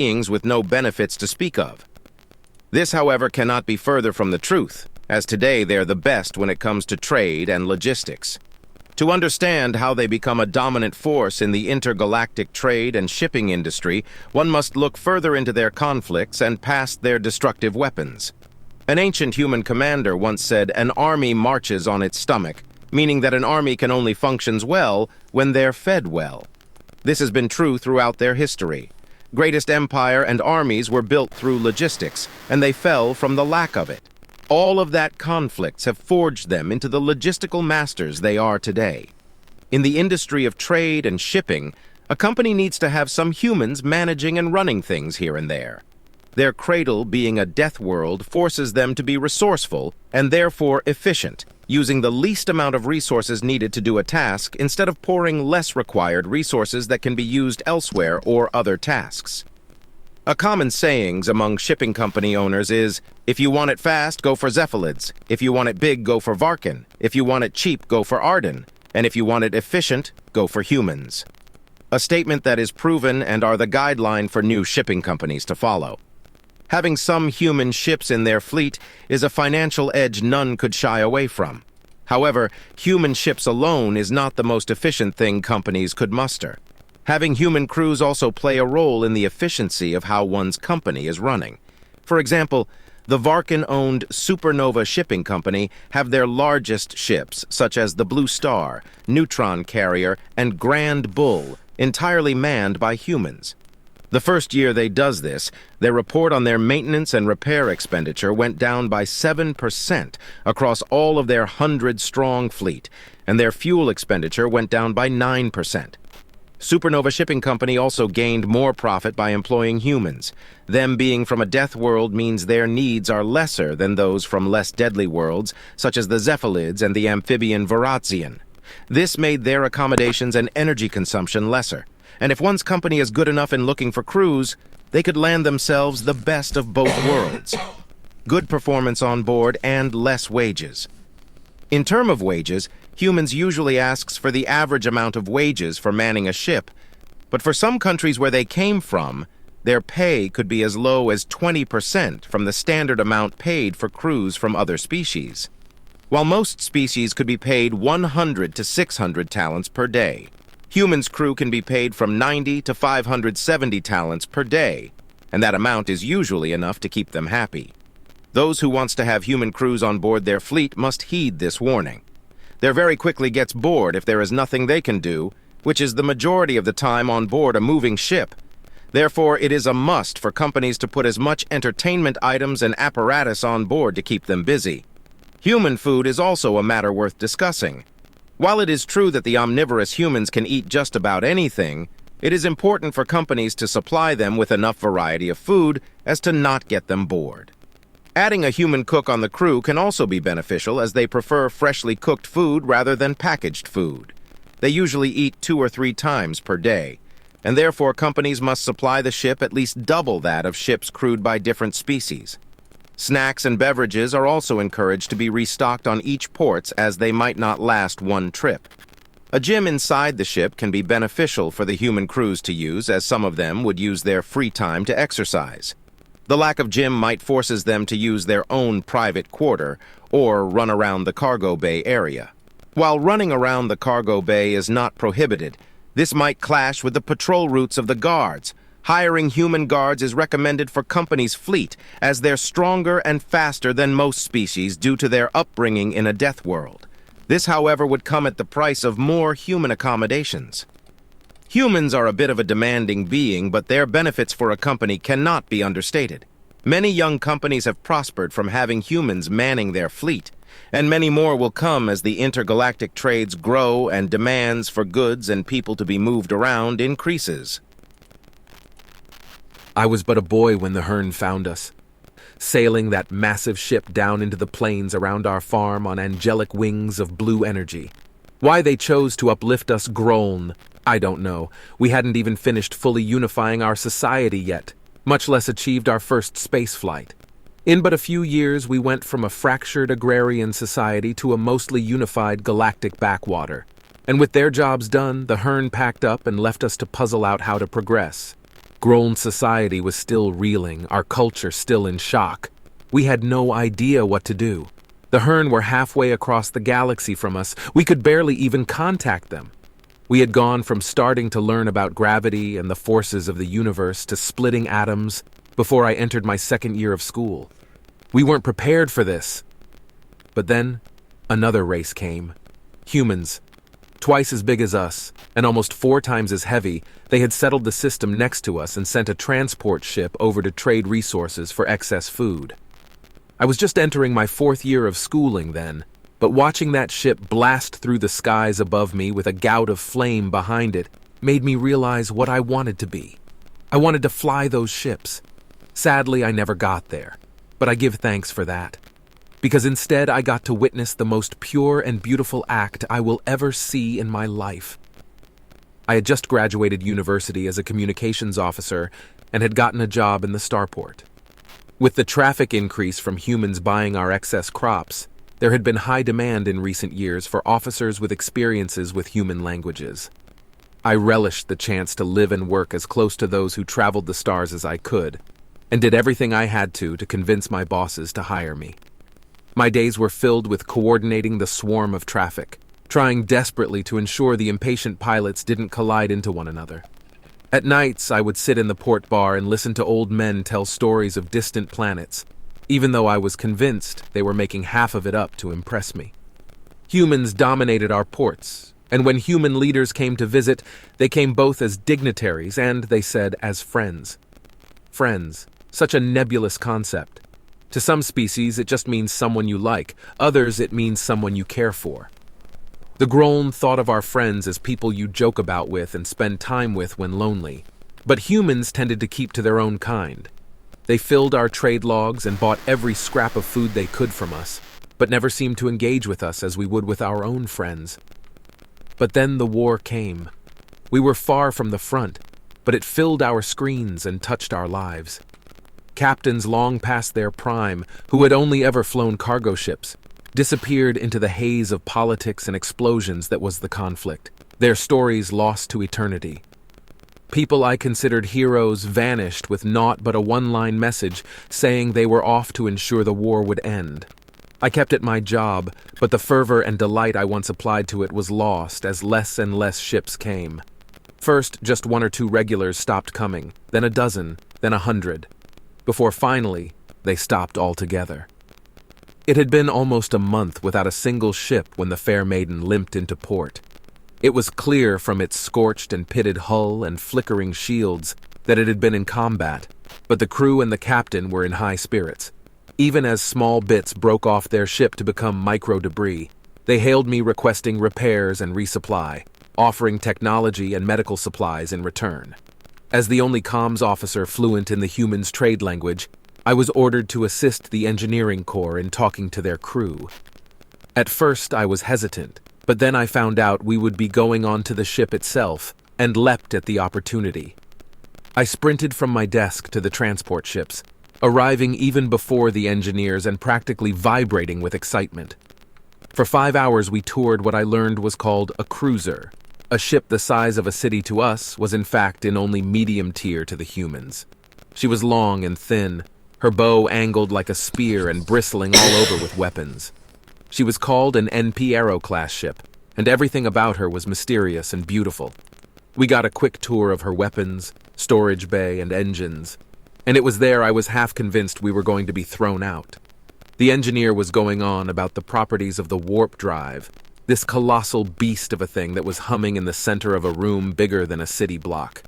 beings with no benefits to speak of. This, however, cannot be further from the truth, as today they are the best when it comes to trade and logistics. To understand how they become a dominant force in the intergalactic trade and shipping industry, one must look further into their conflicts and past their destructive weapons. An ancient human commander once said, "An army marches on its stomach," meaning that an army can only functions well when they're fed well. This has been true throughout their history. Greatest empire and armies were built through logistics, and they fell from the lack of it. All of that conflicts have forged them into the logistical masters they are today. In the industry of trade and shipping, a company needs to have some humans managing and running things here and there. Their cradle being a death world forces them to be resourceful and therefore efficient, using the least amount of resources needed to do a task instead of pouring less required resources that can be used elsewhere or other tasks. A common saying among shipping company owners is, "If you want it fast, go for Zephalids. If you want it big, go for Varkin. If you want it cheap, go for Arden. And if you want it efficient, go for humans." A statement that is proven and are the guideline for new shipping companies to follow. Having some human ships in their fleet is a financial edge none could shy away from. However, human ships alone is not the most efficient thing companies could muster. Having human crews also play a role in the efficiency of how one's company is running. For example, the Varkin-owned Supernova Shipping Company have their largest ships, such as the Blue Star, Neutron Carrier, and Grand Bull, entirely manned by humans. The first year they does this, their report on their maintenance and repair expenditure went down by 7% across all of their 100-strong fleet, and their fuel expenditure went down by 9%. Supernova Shipping Company also gained more profit by employing humans. Them being from a death world means their needs are lesser than those from less deadly worlds, such as the Zephalids and the amphibian Varazian. This made their accommodations and energy consumption lesser. And if one's company is good enough in looking for crews, they could land themselves the best of both worlds. Good performance on board and less wages. In terms of wages, humans usually asks for the average amount of wages for manning a ship, but for some countries where they came from, their pay could be as low as 20% from the standard amount paid for crews from other species, while most species could be paid 100 to 600 talents per day. Humans' crew can be paid from 90 to 570 talents per day, and that amount is usually enough to keep them happy. Those who wants to have human crews on board their fleet must heed this warning. There very quickly gets bored if there is nothing they can do, which is the majority of the time on board a moving ship. Therefore, it is a must for companies to put as much entertainment items and apparatus on board to keep them busy. Human food is also a matter worth discussing. While it is true that the omnivorous humans can eat just about anything, it is important for companies to supply them with enough variety of food as to not get them bored. Adding a human cook on the crew can also be beneficial, as they prefer freshly cooked food rather than packaged food. They usually eat 2 or 3 times per day, and therefore companies must supply the ship at least double that of ships crewed by different species. Snacks and beverages are also encouraged to be restocked on each port, as they might not last one trip. A gym inside the ship can be beneficial for the human crews to use, as some of them would use their free time to exercise. The lack of gym might forces them to use their own private quarter or run around the cargo bay area. While running around the cargo bay is not prohibited, this might clash with the patrol routes of the guards. Hiring human guards is recommended for companies' fleet, as they're stronger and faster than most species due to their upbringing in a death world. This, however, would come at the price of more human accommodations. Humans are a bit of a demanding being, but their benefits for a company cannot be understated. Many young companies have prospered from having humans manning their fleet, and many more will come as the intergalactic trades grow and demands for goods and people to be moved around increases. I was but a boy when the Hearn found us, sailing that massive ship down into the plains around our farm on angelic wings of blue energy. Why they chose to uplift us grown, I don't know. We hadn't even finished fully unifying our society yet, much less achieved our first space flight. In but a few years, we went from a fractured agrarian society to a mostly unified galactic backwater. And with their jobs done, the Hearn packed up and left us to puzzle out how to progress. Grown society was still reeling, our culture still in shock. We had no idea what to do. The Hearn were halfway across the galaxy from us. We could barely even contact them. We had gone from starting to learn about gravity and the forces of the universe to splitting atoms before I entered my second year of school. We weren't prepared for this. But then, another race came. Humans. Twice as big as us, and almost 4 times as heavy, they had settled the system next to us and sent a transport ship over to trade resources for excess food. I was just entering my 4th year of schooling then, but watching that ship blast through the skies above me with a gout of flame behind it made me realize what I wanted to be. I wanted to fly those ships. Sadly, I never got there, but I give thanks for that. Because instead I got to witness the most pure and beautiful act I will ever see in my life. I had just graduated university as a communications officer and had gotten a job in the starport. With the traffic increase from humans buying our excess crops, there had been high demand in recent years for officers with experiences with human languages. I relished the chance to live and work as close to those who traveled the stars as I could, and did everything I had to convince my bosses to hire me. My days were filled with coordinating the swarm of traffic, trying desperately to ensure the impatient pilots didn't collide into one another. At nights, I would sit in the port bar and listen to old men tell stories of distant planets, even though I was convinced they were making half of it up to impress me. Humans dominated our ports, and when human leaders came to visit, they came both as dignitaries and, they said, as friends. Friends, such a nebulous concept. To some species, it just means someone you like. Others, it means someone you care for. The Grown thought of our friends as people you joke about with and spend time with when lonely. But humans tended to keep to their own kind. They filled our trade logs and bought every scrap of food they could from us, but never seemed to engage with us as we would with our own friends. But then the war came. We were far from the front, but it filled our screens and touched our lives. Captains long past their prime, who had only ever flown cargo ships, disappeared into the haze of politics and explosions that was the conflict, their stories lost to eternity. People I considered heroes vanished with naught but a one-line message saying they were off to ensure the war would end. I kept at my job, but the fervor and delight I once applied to it was lost as less and less ships came. First, just 1 or 2 regulars stopped coming, then a dozen, then 100. Before finally, they stopped altogether. It had been almost a month without a single ship when the Fair Maiden limped into port. It was clear from its scorched and pitted hull and flickering shields that it had been in combat, but the crew and the captain were in high spirits. Even as small bits broke off their ship to become micro-debris, they hailed me requesting repairs and resupply, offering technology and medical supplies in return. As the only comms officer fluent in the humans' trade language, I was ordered to assist the engineering corps in talking to their crew. At first, I was hesitant, but then I found out we would be going on to the ship itself and leapt at the opportunity. I sprinted from my desk to the transport ships, arriving even before the engineers and practically vibrating with excitement. For 5 hours, we toured what I learned was called a cruiser. A ship the size of a city to us was in fact in only medium tier to the humans. She was long and thin, her bow angled like a spear and bristling all over with weapons. She was called an NP Aero-class ship, and everything about her was mysterious and beautiful. We got a quick tour of her weapons, storage bay, and engines, and it was there I was half convinced we were going to be thrown out. The engineer was going on about the properties of the warp drive, this colossal beast of a thing that was humming in the center of a room bigger than a city block.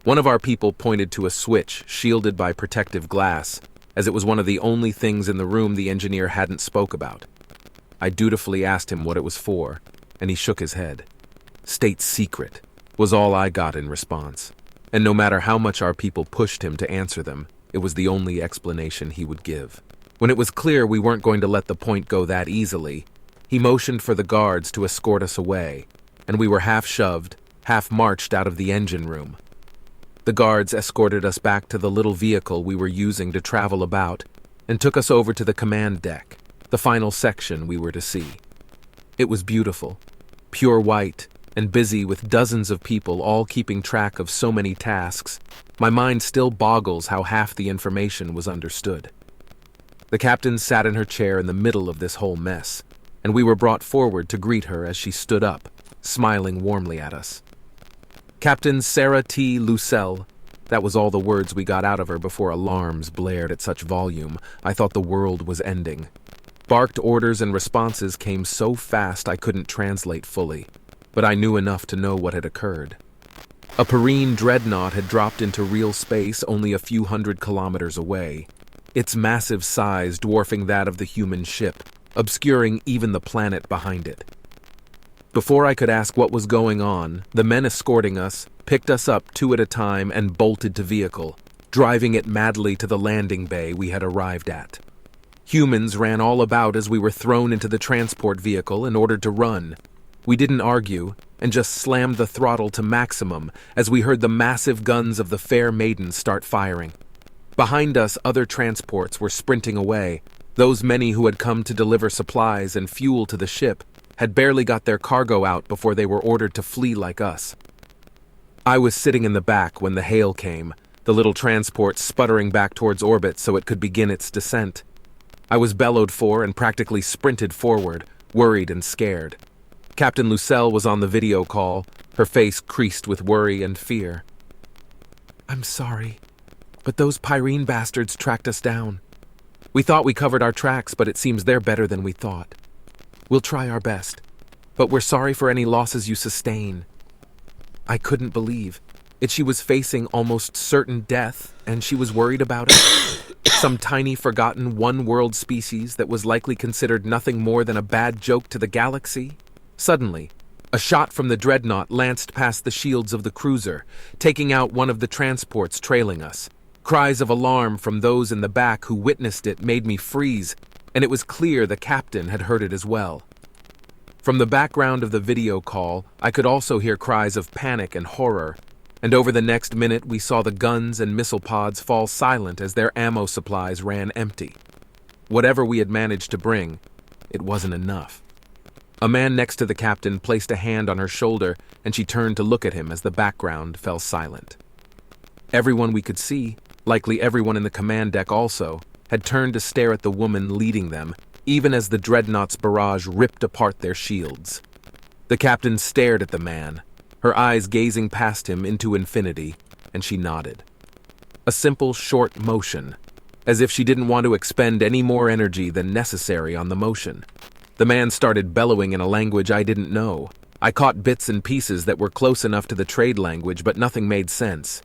One of our people pointed to a switch shielded by protective glass, as it was one of the only things in the room the engineer hadn't spoke about. I dutifully asked him what it was for, and he shook his head. State secret was all I got in response, and no matter how much our people pushed him to answer them, it was the only explanation he would give. When it was clear we weren't going to let the point go that easily, he motioned for the guards to escort us away, and we were half shoved, half marched out of the engine room. The guards escorted us back to the little vehicle we were using to travel about and took us over to the command deck, the final section we were to see. It was beautiful, pure white, and busy with dozens of people all keeping track of so many tasks, my mind still boggles how half the information was understood. The captain sat in her chair in the middle of this whole mess, and we were brought forward to greet her as she stood up, smiling warmly at us. Captain Sarah T. Lucelle, that was all the words we got out of her before alarms blared at such volume, I thought the world was ending. Barked orders and responses came so fast I couldn't translate fully, but I knew enough to know what had occurred. A Perrine dreadnought had dropped into real space only a few hundred kilometers away, its massive size dwarfing that of the human ship, obscuring even the planet behind it. Before I could ask what was going on, the men escorting us picked us up 2 at a time and bolted to vehicle, driving it madly to the landing bay we had arrived at. Humans ran all about as we were thrown into the transport vehicle and ordered to run. We didn't argue and just slammed the throttle to maximum as we heard the massive guns of the fair maiden start firing. Behind us, other transports were sprinting away. Those many who had come to deliver supplies and fuel to the ship had barely got their cargo out before they were ordered to flee like us. I was sitting in the back when the hail came, the little transport sputtering back towards orbit so it could begin its descent. I was bellowed for and practically sprinted forward, worried and scared. Captain Lucelle was on the video call, her face creased with worry and fear. "I'm sorry, but those Pyrene bastards tracked us down. We thought we covered our tracks, but it seems they're better than we thought. We'll try our best, but we're sorry for any losses you sustain." I couldn't believe it. She was facing almost certain death, and she was worried about it. Some tiny forgotten one-world species that was likely considered nothing more than a bad joke to the galaxy. Suddenly, a shot from the dreadnought lanced past the shields of the cruiser, taking out one of the transports trailing us. Cries of alarm from those in the back who witnessed it made me freeze, and it was clear the captain had heard it as well. From the background of the video call, I could also hear cries of panic and horror, and over the next minute we saw the guns and missile pods fall silent as their ammo supplies ran empty. Whatever we had managed to bring, it wasn't enough. A man next to the captain placed a hand on her shoulder, and she turned to look at him as the background fell silent. Everyone we could see, likely everyone in the command deck also, had turned to stare at the woman leading them, even as the dreadnought's barrage ripped apart their shields. The captain stared at the man, her eyes gazing past him into infinity, and she nodded. A simple, short motion, as if she didn't want to expend any more energy than necessary on the motion. The man started bellowing in a language I didn't know. I caught bits and pieces that were close enough to the trade language, but nothing made sense.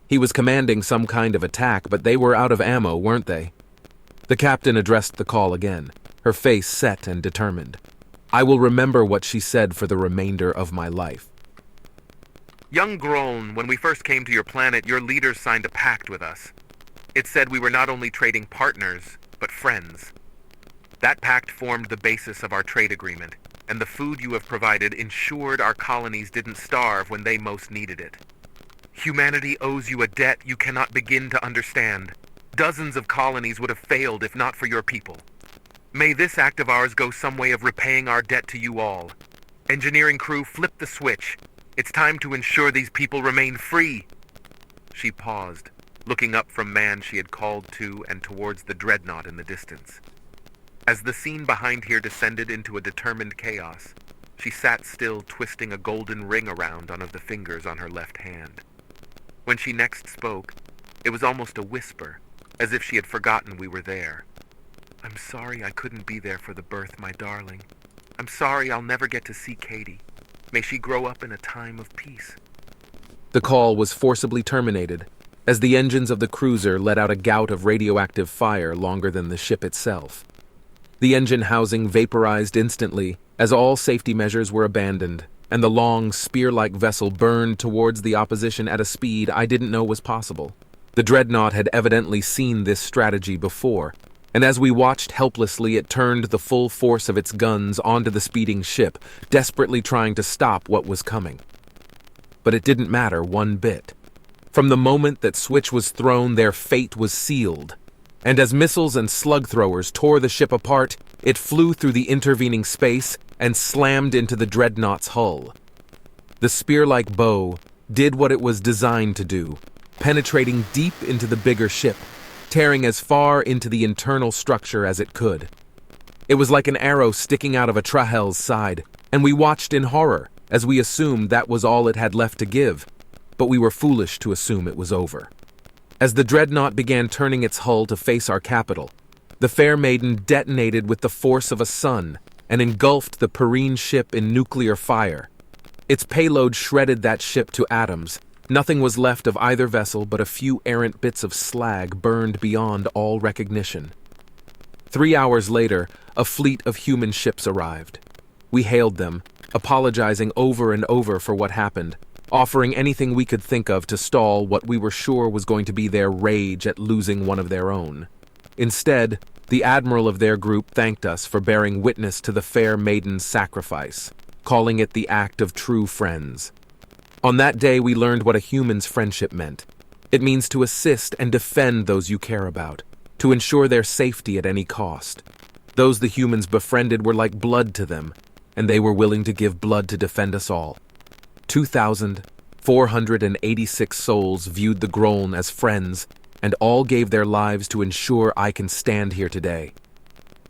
He was commanding some kind of attack, but they were out of ammo, weren't they? The captain addressed the call again, her face set and determined. I will remember what she said for the remainder of my life. Young Grown, when we first came to your planet, your leaders signed a pact with us. It said we were not only trading partners, but friends. That pact formed the basis of our trade agreement, and the food you have provided ensured our colonies didn't starve when they most needed it. Humanity owes you a debt you cannot begin to understand. Dozens of colonies would have failed if not for your people. May this act of ours go some way of repaying our debt to you all. Engineering crew, flip the switch. It's time to ensure these people remain free. She paused, looking up from man she had called to and towards the dreadnought in the distance. As the scene behind here descended into a determined chaos, she sat still, twisting a golden ring around one of the fingers on her left hand. When she next spoke, it was almost a whisper, as if she had forgotten we were there. "I'm sorry I couldn't be there for the birth, my darling. I'm sorry I'll never get to see Katie. May she grow up in a time of peace." The call was forcibly terminated, as the engines of the cruiser let out a gout of radioactive fire longer than the ship itself. The engine housing vaporized instantly, as all safety measures were abandoned, and the long, spear-like vessel burned towards the opposition at a speed I didn't know was possible. The dreadnought had evidently seen this strategy before, and as we watched helplessly, it turned the full force of its guns onto the speeding ship, desperately trying to stop what was coming. But it didn't matter one bit. From the moment that switch was thrown, their fate was sealed. And as missiles and slug throwers tore the ship apart, it flew through the intervening space and slammed into the dreadnought's hull. The spear-like bow did what it was designed to do, penetrating deep into the bigger ship, tearing as far into the internal structure as it could. It was like an arrow sticking out of a Trahel's side, and we watched in horror as we assumed that was all it had left to give, but we were foolish to assume it was over. As the dreadnought began turning its hull to face our capital, the Fair Maiden detonated with the force of a sun and engulfed the Perrine ship in nuclear fire. Its payload shredded that ship to atoms. Nothing was left of either vessel but a few errant bits of slag burned beyond all recognition. 3 hours later, a fleet of human ships arrived. We hailed them, apologizing over and over for what happened, offering anything we could think of to stall what we were sure was going to be their rage at losing one of their own. Instead, the admiral of their group thanked us for bearing witness to the Fair Maiden's sacrifice, calling it the act of true friends. On that day, we learned what a human's friendship meant. It means to assist and defend those you care about, to ensure their safety at any cost. Those the humans befriended were like blood to them, and they were willing to give blood to defend us all. 2,486 souls viewed the Groan as friends, and all gave their lives to ensure I can stand here today.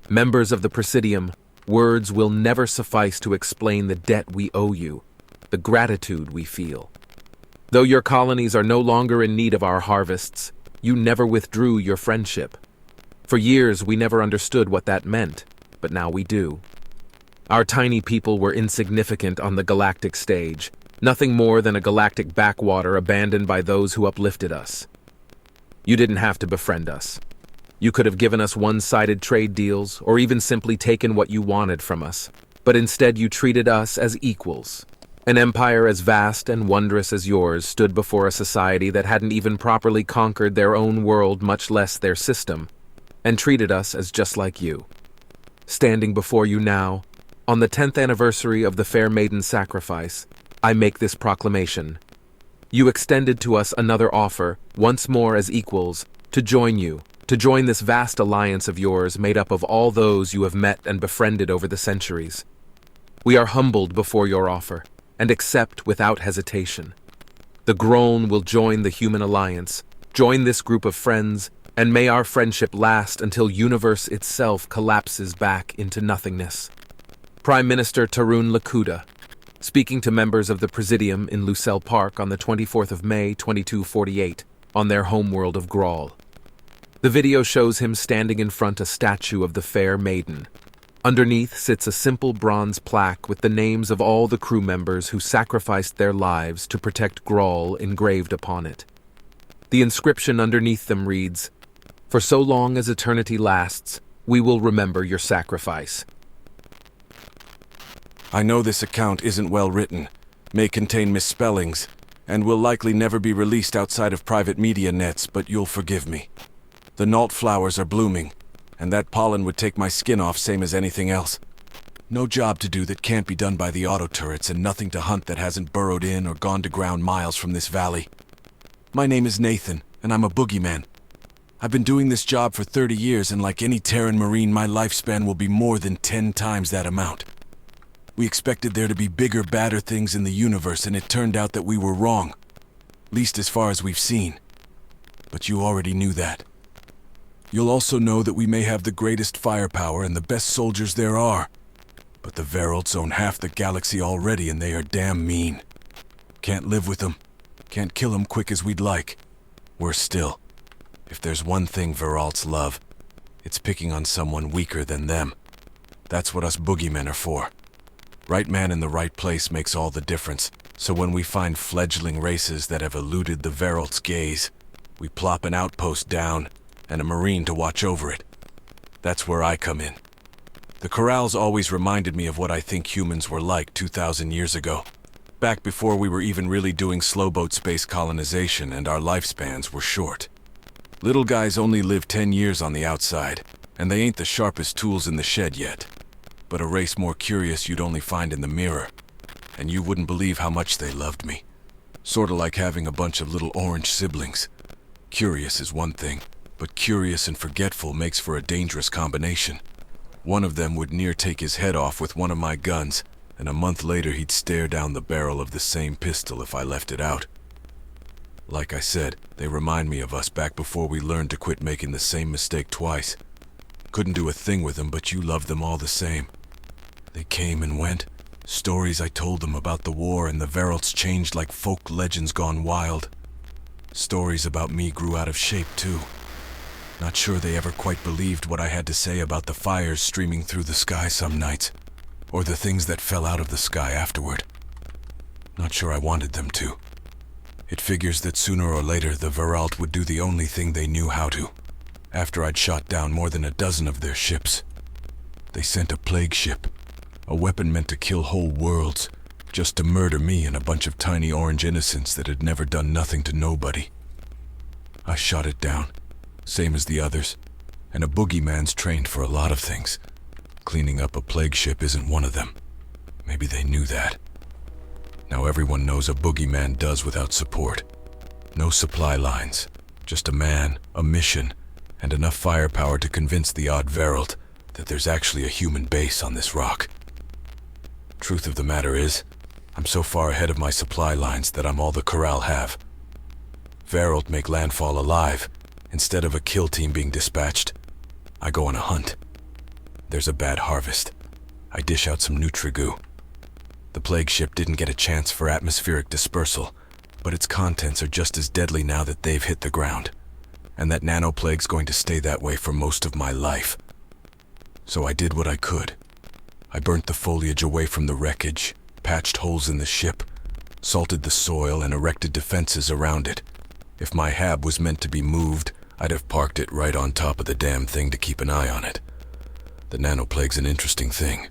Members of the Presidium, words will never suffice to explain the debt we owe you, the gratitude we feel. Though your colonies are no longer in need of our harvests, you never withdrew your friendship. For years, we never understood what that meant, but now we do. Our tiny people were insignificant on the galactic stage, nothing more than a galactic backwater abandoned by those who uplifted us. You didn't have to befriend us. You could have given us one-sided trade deals, or even simply taken what you wanted from us, but instead you treated us as equals. An empire as vast and wondrous as yours stood before a society that hadn't even properly conquered their own world, much less their system, and treated us as just like you. Standing before you now, on the 10th anniversary of the Fair Maiden's sacrifice, I make this proclamation. You extended to us another offer, once more as equals, to join you, to join this vast alliance of yours made up of all those you have met and befriended over the centuries. We are humbled before your offer, and accept without hesitation. The Groan will join the human alliance, join this group of friends, and may our friendship last until universe itself collapses back into nothingness. Prime Minister Tarun Lakuta, speaking to members of the Presidium in Lucelle Park on the 24th of May, 2248, on their homeworld of Grawl. The video shows him standing in front of a statue of the Fair Maiden. Underneath sits a simple bronze plaque with the names of all the crew members who sacrificed their lives to protect Grawl engraved upon it. The inscription underneath them reads, "For so long as eternity lasts, we will remember your sacrifice." I know this account isn't well written, may contain misspellings, and will likely never be released outside of private media nets, but you'll forgive me. The Nault flowers are blooming, and that pollen would take my skin off same as anything else. No job to do that can't be done by the auto turrets, and nothing to hunt that hasn't burrowed in or gone to ground miles from this valley. My name is Nathan, and I'm a boogeyman. I've been doing this job for 30 years, and like any Terran Marine, my lifespan will be more than 10 times that amount. We expected there to be bigger, badder things in the universe, and it turned out that we were wrong. Least as far as we've seen. But you already knew that. You'll also know that we may have the greatest firepower and the best soldiers there are. But the Veralts own half the galaxy already, and they are damn mean. Can't live with them. Can't kill them quick as we'd like. Worse still, if there's one thing Veralts love, it's picking on someone weaker than them. That's what us boogeymen are for. Right man in the right place makes all the difference, so when we find fledgling races that have eluded the Veralt's gaze, we plop an outpost down and a Marine to watch over it. That's where I come in. The corrals always reminded me of what I think humans were like 2,000 years ago, back before we were even really doing slowboat space colonization and our lifespans were short. Little guys only live 10 years on the outside, and they ain't the sharpest tools in the shed yet. But a race more curious you'd only find in the mirror, and you wouldn't believe how much they loved me. Sorta like having a bunch of little orange siblings. Curious is one thing, but curious and forgetful makes for a dangerous combination. One of them would near take his head off with one of my guns, and a month later he'd stare down the barrel of the same pistol if I left it out. Like I said, they remind me of us back before we learned to quit making the same mistake twice. Couldn't do a thing with them, but you loved them all the same. They came and went. Stories I told them about the war and the Veralts changed like folk legends gone wild. Stories about me grew out of shape too. Not sure they ever quite believed what I had to say about the fires streaming through the sky some nights, or the things that fell out of the sky afterward. Not sure I wanted them to. It figures that sooner or later the Veralt would do the only thing they knew how to, after I'd shot down more than a dozen of their ships. They sent a plague ship, a weapon meant to kill whole worlds, just to murder me and a bunch of tiny orange innocents that had never done nothing to nobody. I shot it down, same as the others, and a boogeyman's trained for a lot of things. Cleaning up a plague ship isn't one of them. Maybe they knew that. Now everyone knows a boogeyman does without support. No supply lines, just a man, a mission, and enough firepower to convince the odd Veralt that there's actually a human base on this rock. Truth of the matter is, I'm so far ahead of my supply lines that I'm all the Corral have. Veralt make landfall alive. Instead of a kill team being dispatched, I go on a hunt. There's a bad harvest. I dish out some Nutrigoo. The plague ship didn't get a chance for atmospheric dispersal, but its contents are just as deadly now that they've hit the ground, and that nanoplague's going to stay that way for most of my life. So I did what I could. I burnt the foliage away from the wreckage, patched holes in the ship, salted the soil, and erected defenses around it. If my hab was meant to be moved, I'd have parked it right on top of the damn thing to keep an eye on it. The nanoplague's an interesting thing.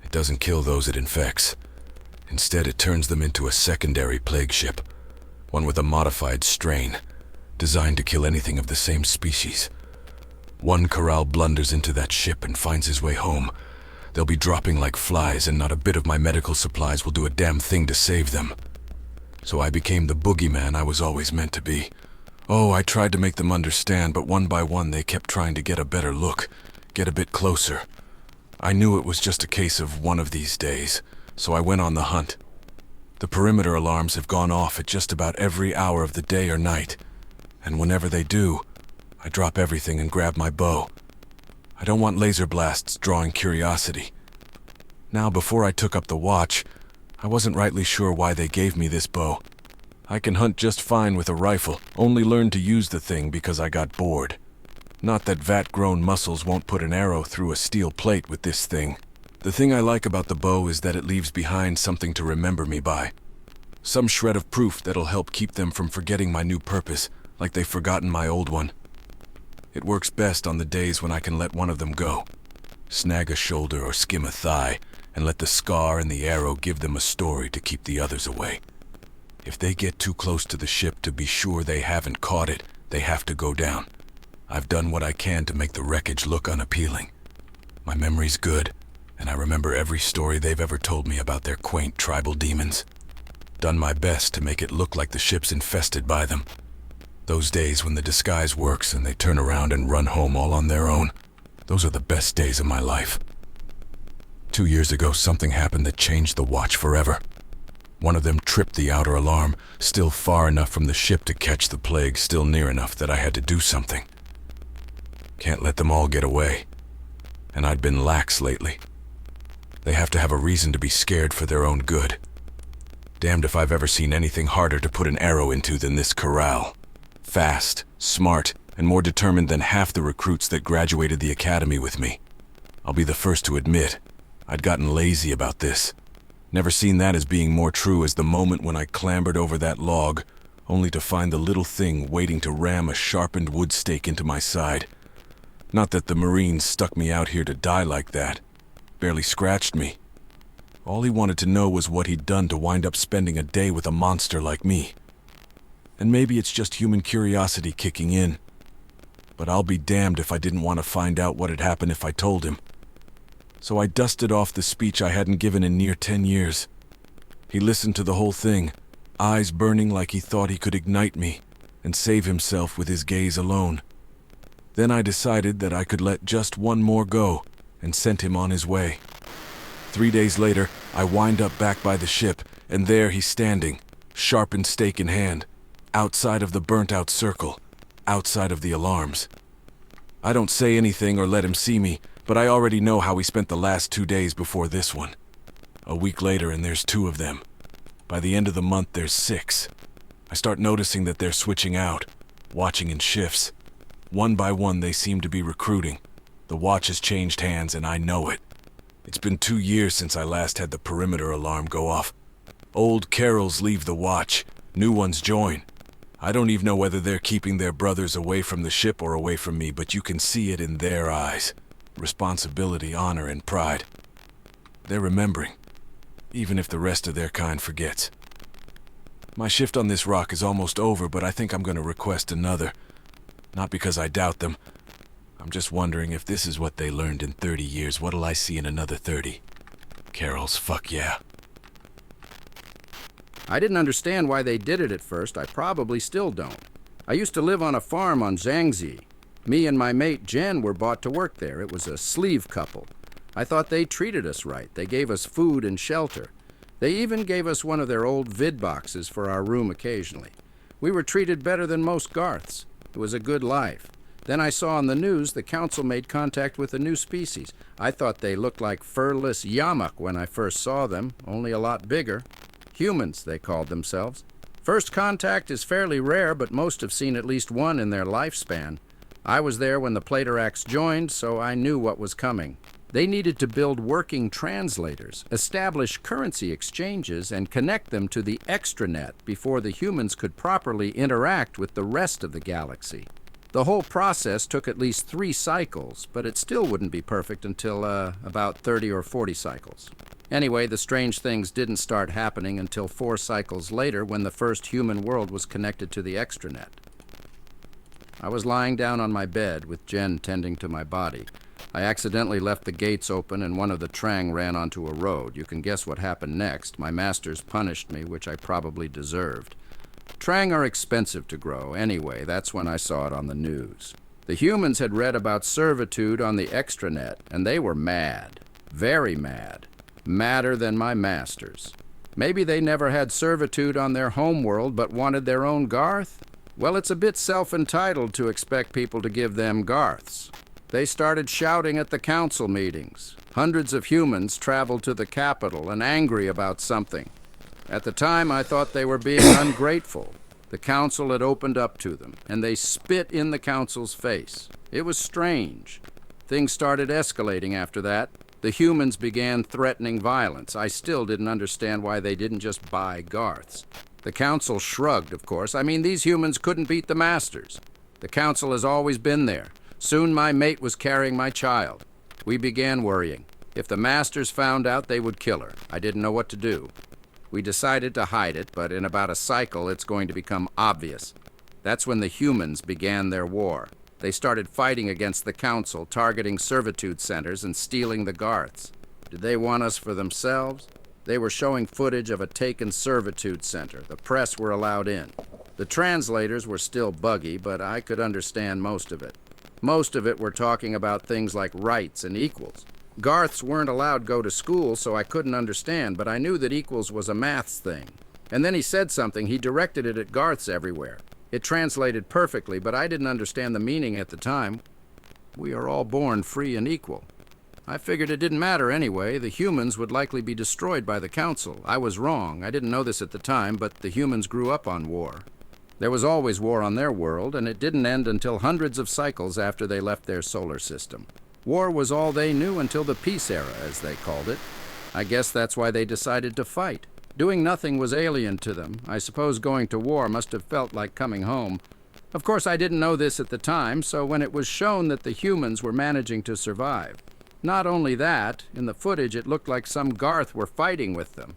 It doesn't kill those it infects. Instead, it turns them into a secondary plague ship, one with a modified strain, designed to kill anything of the same species. One Corral blunders into that ship and finds his way home. They'll be dropping like flies, and not a bit of my medical supplies will do a damn thing to save them. So I became the boogeyman I was always meant to be. Oh, I tried to make them understand, but one by one they kept trying to get a better look, get a bit closer. I knew it was just a case of one of these days, so I went on the hunt. The perimeter alarms have gone off at just about every hour of the day or night, and whenever they do, I drop everything and grab my bow. I don't want laser blasts drawing curiosity. Now, before I took up the watch, I wasn't rightly sure why they gave me this bow. I can hunt just fine with a rifle, only learned to use the thing because I got bored. Not that vat-grown muscles won't put an arrow through a steel plate with this thing. The thing I like about the bow is that it leaves behind something to remember me by. Some shred of proof that'll help keep them from forgetting my new purpose, like they've forgotten my old one. It works best on the days when I can let one of them go. Snag a shoulder or skim a thigh, and let the scar and the arrow give them a story to keep the others away. If they get too close to the ship to be sure they haven't caught it, they have to go down. I've done what I can to make the wreckage look unappealing. My memory's good, and I remember every story they've ever told me about their quaint tribal demons. Done my best to make it look like the ship's infested by them. Those days when the disguise works and they turn around and run home all on their own, those are the best days of my life. 2 years ago, something happened that changed the watch forever. One of them tripped the outer alarm, still far enough from the ship to catch the plague, still near enough that I had to do something. Can't let them all get away. And I'd been lax lately. They have to have a reason to be scared for their own good. Damned if I've ever seen anything harder to put an arrow into than this Corral. Fast, smart, and more determined than half the recruits that graduated the academy with me. I'll be the first to admit, I'd gotten lazy about this. Never seen that as being more true as the moment when I clambered over that log, only to find the little thing waiting to ram a sharpened wood stake into my side. Not that the Marines stuck me out here to die like that. Barely scratched me. All he wanted to know was what he'd done to wind up spending a day with a monster like me. And maybe it's just human curiosity kicking in. But I'll be damned if I didn't want to find out what had happened if I told him. So I dusted off the speech I hadn't given in near 10 years. He listened to the whole thing, eyes burning like he thought he could ignite me and save himself with his gaze alone. Then I decided that I could let just one more go and sent him on his way. 3 days later, I wind up back by the ship, and there he's standing, sharpened stake in hand, outside of the burnt-out circle, outside of the alarms. I don't say anything or let him see me, but I already know how he spent the last 2 days before this one. A week later, and there's 2 of them. By the end of the month, there's 6. I start noticing that they're switching out, watching in shifts. One by one, they seem to be recruiting. The watch has changed hands, and I know it. It's been 2 years since I last had the perimeter alarm go off. Old Carols leave the watch, new ones join. I don't even know whether they're keeping their brothers away from the ship or away from me, but you can see it in their eyes. Responsibility, honor, and pride. They're remembering, even if the rest of their kind forgets. My shift on this rock is almost over, but I think I'm going to request another. Not because I doubt them. I'm just wondering if this is what they learned in 30 years, what'll I see in another 30? Carols, fuck yeah. I didn't understand why they did it at first. I probably still don't. I used to live on a farm on Zhangzi. Me and my mate Jen were bought to work there. It was a sleeve couple. I thought they treated us right. They gave us food and shelter. They even gave us one of their old vid boxes for our room occasionally. We were treated better than most Garths. It was a good life. Then I saw on the news the council made contact with a new species. I thought they looked like furless yamuk when I first saw them, only a lot bigger. Humans, they called themselves. First contact is fairly rare, but most have seen at least one in their lifespan. I was there when the Platerax joined, so I knew what was coming. They needed to build working translators, establish currency exchanges, and connect them to the extranet before the humans could properly interact with the rest of the galaxy. The whole process took at least 3 cycles, but it still wouldn't be perfect until about 30 or 40 cycles. Anyway, the strange things didn't start happening until 4 cycles later when the first human world was connected to the extranet. I was lying down on my bed with Jen tending to my body. I accidentally left the gates open and one of the Trang ran onto a road. You can guess what happened next. My masters punished me, which I probably deserved. Trang are expensive to grow. Anyway, that's when I saw it on the news. The humans had read about servitude on the extranet, and they were mad. Very mad. Madder than my masters. Maybe they never had servitude on their homeworld but wanted their own Garth? Well, it's a bit self-entitled to expect people to give them Garths. They started shouting at the council meetings. Hundreds of humans traveled to the capital and angry about something. At the time, I thought they were being ungrateful. The council had opened up to them, and they spit in the council's face. It was strange. Things started escalating after that. The humans began threatening violence. I still didn't understand why they didn't just buy Garths. The council shrugged, of course. I mean, these humans couldn't beat the masters. The council has always been there. Soon my mate was carrying my child. We began worrying. If the masters found out, they would kill her. I didn't know what to do. We decided to hide it, but in about a cycle, it's going to become obvious. That's when the humans began their war. They started fighting against the council, targeting servitude centers and stealing the Garths. Did they want us for themselves? They were showing footage of a taken servitude center. The press were allowed in. The translators were still buggy, but I could understand most of it. Most of it were talking about things like rights and equals. Garths weren't allowed to go to school, so I couldn't understand, but I knew that equals was a maths thing. And then he said something. He directed it at Garths everywhere. It translated perfectly, but I didn't understand the meaning at the time. We are all born free and equal. I figured it didn't matter anyway. The humans would likely be destroyed by the council. I was wrong. I didn't know this at the time, but the humans grew up on war. There was always war on their world, and it didn't end until hundreds of cycles after they left their solar system. War was all they knew until the peace era, as they called it. I guess that's why they decided to fight. Doing nothing was alien to them. I suppose going to war must have felt like coming home. Of course, I didn't know this at the time, so when it was shown that the humans were managing to survive. Not only that, in the footage it looked like some Garth were fighting with them.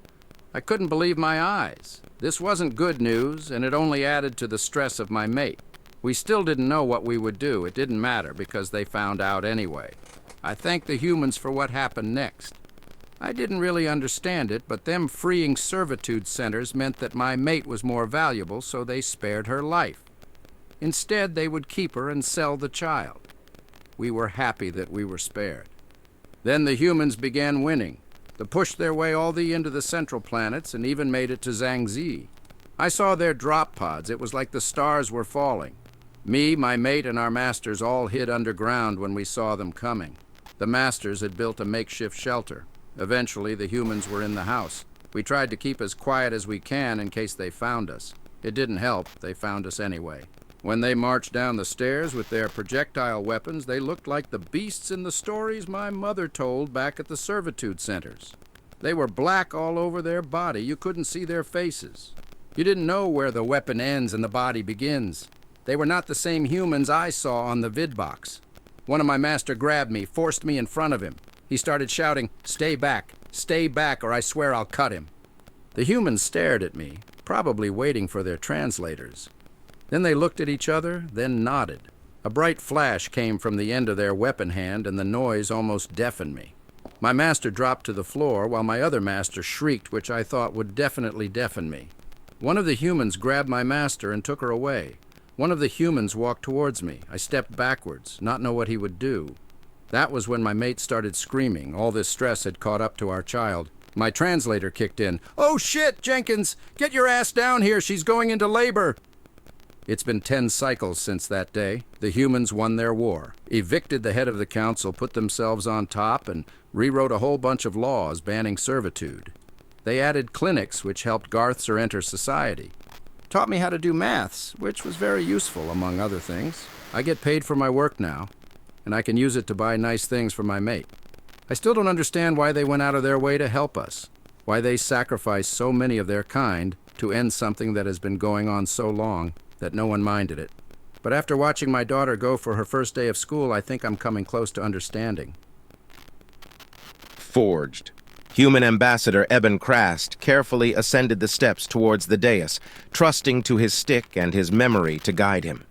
I couldn't believe my eyes. This wasn't good news, and it only added to the stress of my mate. We still didn't know what we would do. It didn't matter because they found out anyway. I thanked the humans for what happened next. I didn't really understand it, but them freeing servitude centers meant that my mate was more valuable, so they spared her life. Instead, they would keep her and sell the child. We were happy that we were spared. Then the humans began winning. They pushed their way all into the central planets and even made it to Zhangzi. I saw their drop pods. It was like the stars were falling. Me, my mate, and our masters all hid underground when we saw them coming. The masters had built a makeshift shelter. Eventually, the humans were in the house. We tried to keep as quiet as we can in case they found us. It didn't help. They found us anyway. When they marched down the stairs with their projectile weapons, they looked like the beasts in the stories my mother told back at the servitude centers. They were black all over their body. You couldn't see their faces. You didn't know where the weapon ends and the body begins. They were not the same humans I saw on the vidbox. One of my master grabbed me, forced me in front of him. He started shouting, stay back, or I swear I'll cut him." The humans stared at me, probably waiting for their translators. Then they looked at each other, then nodded. A bright flash came from the end of their weapon hand, and the noise almost deafened me. My master dropped to the floor, while my other master shrieked, which I thought would definitely deafen me. One of the humans grabbed my master and took her away. One of the humans walked towards me. I stepped backwards, not know what he would do. That was when my mate started screaming. All this stress had caught up to our child. My translator kicked in. "Oh shit, Jenkins! Get your ass down here! She's going into labor!" It's been 10 cycles since that day. The humans won their war, evicted the head of the council, put themselves on top, and rewrote a whole bunch of laws banning servitude. They added clinics which helped Garthser enter society. Taught me how to do maths, which was very useful, among other things. I get paid for my work now, and I can use it to buy nice things for my mate. I still don't understand why they went out of their way to help us, why they sacrificed so many of their kind to end something that has been going on so long that no one minded it. But after watching my daughter go for her first day of school, I think I'm coming close to understanding. Forged. Human ambassador Eben Krast carefully ascended the steps towards the dais, trusting to his stick and his memory to guide him.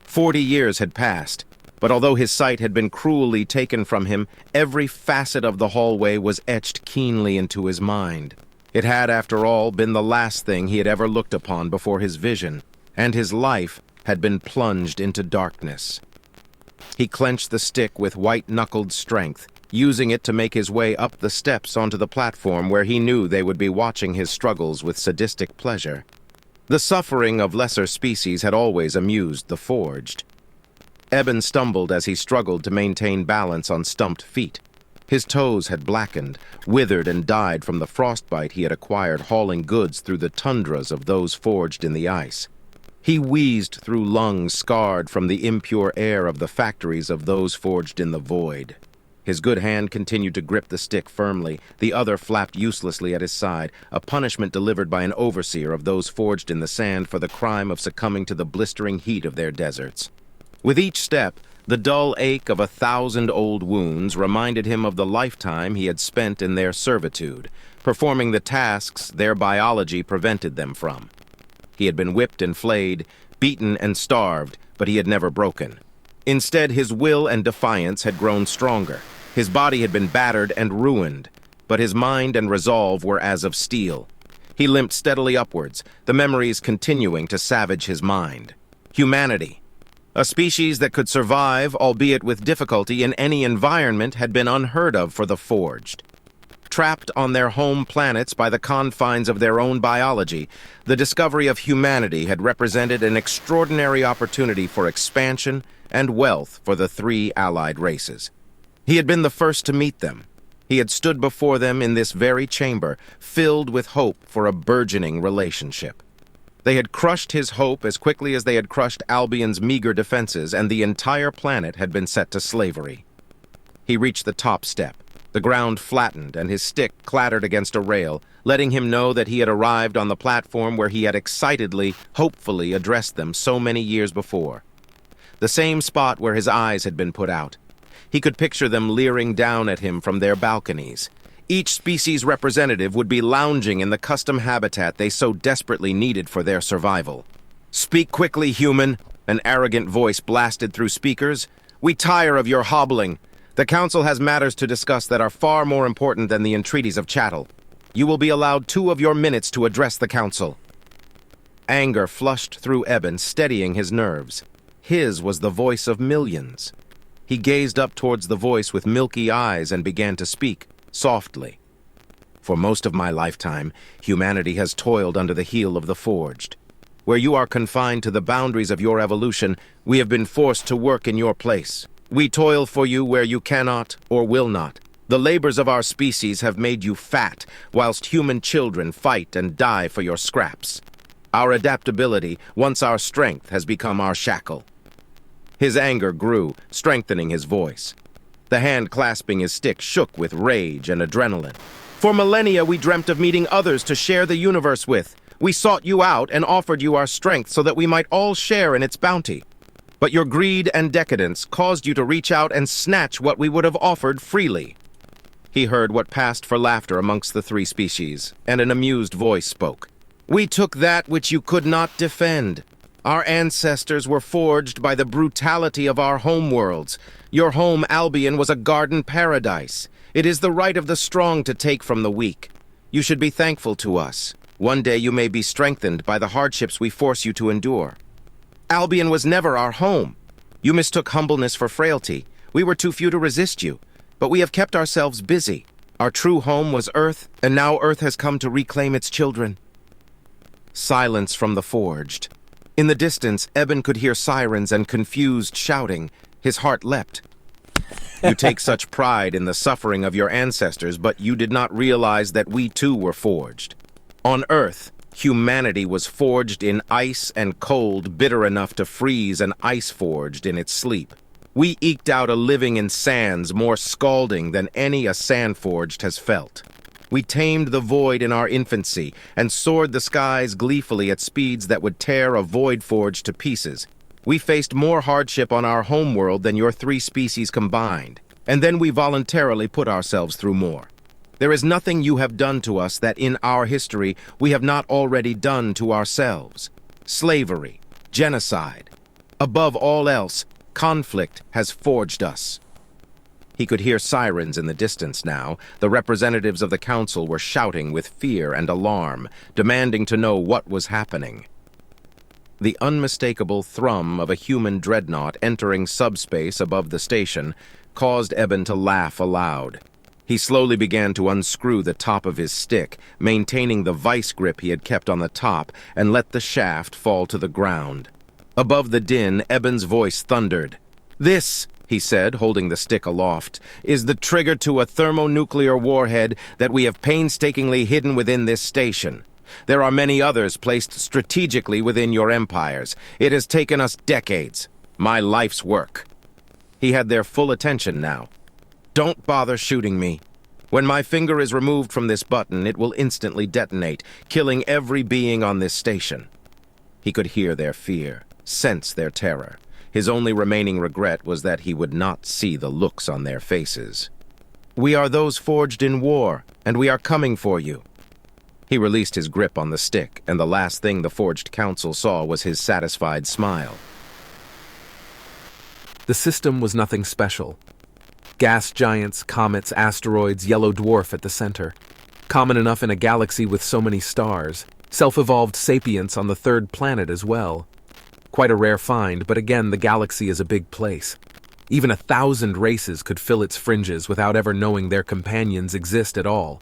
40 years had passed, but although his sight had been cruelly taken from him, every facet of the hallway was etched keenly into his mind. It had, after all, been the last thing he had ever looked upon before his vision, and his life had been plunged into darkness. He clenched the stick with white-knuckled strength, using it to make his way up the steps onto the platform where he knew they would be watching his struggles with sadistic pleasure. The suffering of lesser species had always amused the Forged. Eben stumbled as he struggled to maintain balance on stumped feet. His toes had blackened, withered, and died from the frostbite he had acquired hauling goods through the tundras of those forged in the ice. He wheezed through lungs scarred from the impure air of the factories of those forged in the void. His good hand continued to grip the stick firmly, the other flapped uselessly at his side, a punishment delivered by an overseer of those forged in the sand for the crime of succumbing to the blistering heat of their deserts. With each step, the dull ache of 1,000 old wounds reminded him of the lifetime he had spent in their servitude, performing the tasks their biology prevented them from. He had been whipped and flayed, beaten and starved, but he had never broken. Instead, his will and defiance had grown stronger. His body had been battered and ruined, but his mind and resolve were as of steel. He limped steadily upwards, the memories continuing to savage his mind. Humanity, a species that could survive, albeit with difficulty, in any environment, had been unheard of for the Forged. Trapped on their home planets by the confines of their own biology, the discovery of humanity had represented an extraordinary opportunity for expansion and wealth for the 3 allied races. He had been the first to meet them. He had stood before them in this very chamber, filled with hope for a burgeoning relationship. They had crushed his hope as quickly as they had crushed Albion's meager defenses, and the entire planet had been set to slavery. He reached the top step. The ground flattened, and his stick clattered against a rail, letting him know that he had arrived on the platform where he had excitedly, hopefully addressed them so many years before. The same spot where his eyes had been put out. He could picture them leering down at him from their balconies. Each species representative would be lounging in the custom habitat they so desperately needed for their survival. "Speak quickly, human," an arrogant voice blasted through speakers. "We tire of your hobbling. The Council has matters to discuss that are far more important than the entreaties of chattel. You will be allowed 2 of your minutes to address the Council." Anger flushed through Eben, steadying his nerves. His was the voice of millions. He gazed up towards the voice with milky eyes and began to speak, softly. For most of my lifetime, humanity has toiled under the heel of the Forged. Where you are confined to the boundaries of your evolution, we have been forced to work in your place. We toil for you where you cannot or will not. The labors of our species have made you fat, whilst human children fight and die for your scraps. Our adaptability, once our strength, has become our shackle. His anger grew, strengthening his voice. The hand clasping his stick shook with rage and adrenaline. For millennia, we dreamt of meeting others to share the universe with. We sought you out and offered you our strength so that we might all share in its bounty. But your greed and decadence caused you to reach out and snatch what we would have offered freely. He heard what passed for laughter amongst the three species, and an amused voice spoke. We took that which you could not defend. Our ancestors were forged by the brutality of our homeworlds. Your home, Albion, was a garden paradise. It is the right of the strong to take from the weak. You should be thankful to us. One day you may be strengthened by the hardships we force you to endure. Albion was never our home. You mistook humbleness for frailty. We were too few to resist you, but we have kept ourselves busy. Our true home was Earth, and now Earth has come to reclaim its children. Silence from the Forged. In the distance, Eben could hear sirens and confused shouting. His heart leapt. You take such pride in the suffering of your ancestors, but you did not realize that we too were forged. On Earth, humanity was forged in ice and cold bitter enough to freeze an ice-forged in its sleep. We eked out a living in sands more scalding than any a sand-forged has felt. We tamed the void in our infancy and soared the skies gleefully at speeds that would tear a void-forged to pieces. We faced more hardship on our homeworld than your three species combined, and then we voluntarily put ourselves through more. There is nothing you have done to us that in our history we have not already done to ourselves. Slavery, genocide. Above all else, conflict has forged us. He could hear sirens in the distance now. The representatives of the council were shouting with fear and alarm, demanding to know what was happening. The unmistakable thrum of a human dreadnought entering subspace above the station caused Eben to laugh aloud. He slowly began to unscrew the top of his stick, maintaining the vice grip he had kept on the top, and let the shaft fall to the ground. Above the din, Eben's voice thundered. "This," he said, holding the stick aloft, "is the trigger to a thermonuclear warhead that we have painstakingly hidden within this station. There are many others placed strategically within your empires. It has taken us decades, my life's work." He had their full attention now. "Don't bother shooting me. When my finger is removed from this button, it will instantly detonate, killing every being on this station." He could hear their fear, sense their terror. His only remaining regret was that he would not see the looks on their faces. "We are those forged in war, and we are coming for you." He released his grip on the stick, and the last thing the Forged Council saw was his satisfied smile. The system was nothing special. Gas giants, comets, asteroids, yellow dwarf at the center. Common enough in a galaxy with so many stars. Self-evolved sapients on the third planet as well. Quite a rare find, but again, the galaxy is a big place. Even 1,000 races could fill its fringes without ever knowing their companions exist at all.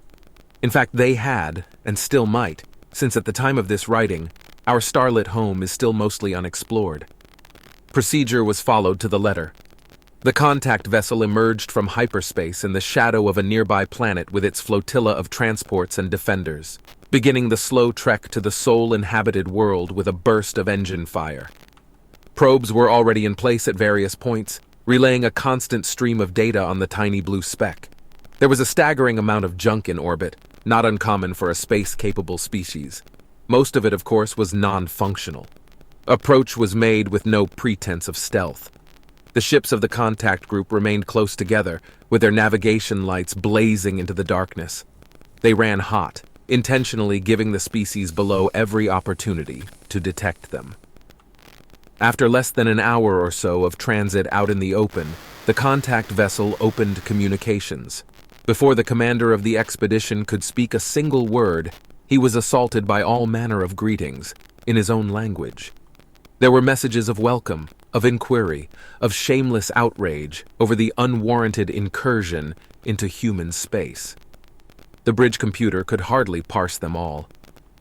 In fact, they had, and still might, since at the time of this writing, our starlit home is still mostly unexplored. Procedure was followed to the letter. The contact vessel emerged from hyperspace in the shadow of a nearby planet with its flotilla of transports and defenders, beginning the slow trek to the sole inhabited world with a burst of engine fire. Probes were already in place at various points, relaying a constant stream of data on the tiny blue speck. There was a staggering amount of junk in orbit, not uncommon for a space-capable species. Most of it, of course, was non-functional. Approach was made with no pretense of stealth. The ships of the contact group remained close together, with their navigation lights blazing into the darkness. They ran hot, intentionally giving the species below every opportunity to detect them. After less than an hour or so of transit out in the open, the contact vessel opened communications. Before the commander of the expedition could speak a single word, he was assaulted by all manner of greetings, in his own language. There were messages of welcome, of inquiry, of shameless outrage over the unwarranted incursion into human space. The bridge computer could hardly parse them all.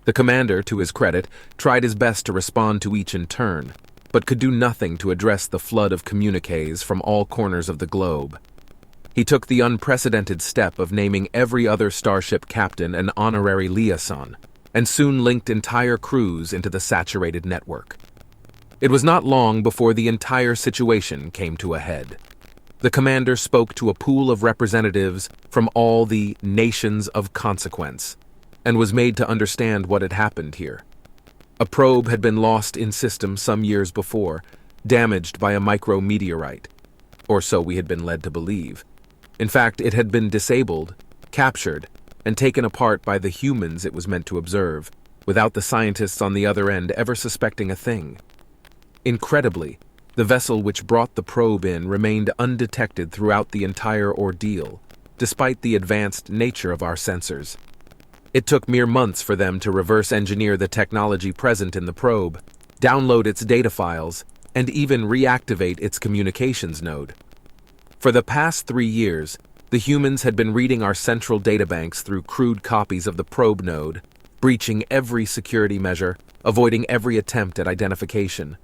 The commander, to his credit, tried his best to respond to each in turn, but could do nothing to address the flood of communiques from all corners of the globe. He took the unprecedented step of naming every other starship captain an honorary liaison, and soon linked entire crews into the saturated network. It was not long before the entire situation came to a head. The commander spoke to a pool of representatives from all the nations of consequence, and was made to understand what had happened here. A probe had been lost in system some years before, damaged by a micrometeorite, or so we had been led to believe. In fact, it had been disabled, captured, and taken apart by the humans it was meant to observe, without the scientists on the other end ever suspecting a thing. Incredibly, the vessel which brought the probe in remained undetected throughout the entire ordeal, despite the advanced nature of our sensors. It took mere months for them to reverse engineer the technology present in the probe, download its data files, and even reactivate its communications node. For the past 3 years, the humans had been reading our central databanks through crude copies of the probe node, breaching every security measure, avoiding every attempt at identification.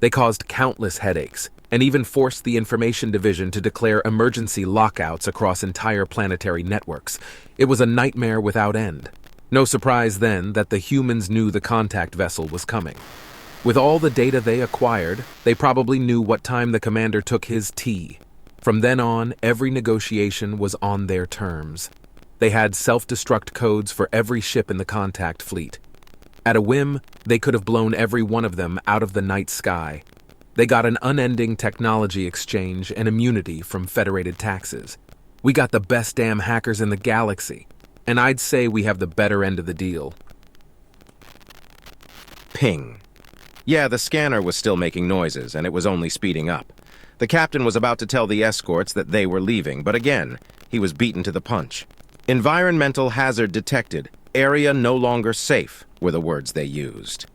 They caused countless headaches, and even forced the Information Division to declare emergency lockouts across entire planetary networks. It was a nightmare without end. No surprise then that the humans knew the contact vessel was coming. With all the data they acquired, they probably knew what time the commander took his tea. From then on, every negotiation was on their terms. They had self-destruct codes for every ship in the contact fleet. At a whim, they could have blown every one of them out of the night sky. They got an unending technology exchange and immunity from federated taxes. We got the best damn hackers in the galaxy, and I'd say we have the better end of the deal. Ping. Yeah, the scanner was still making noises, and it was only speeding up. The captain was about to tell the escorts that they were leaving, but again, he was beaten to the punch. Environmental hazard detected. Area no longer safe, were the words they used.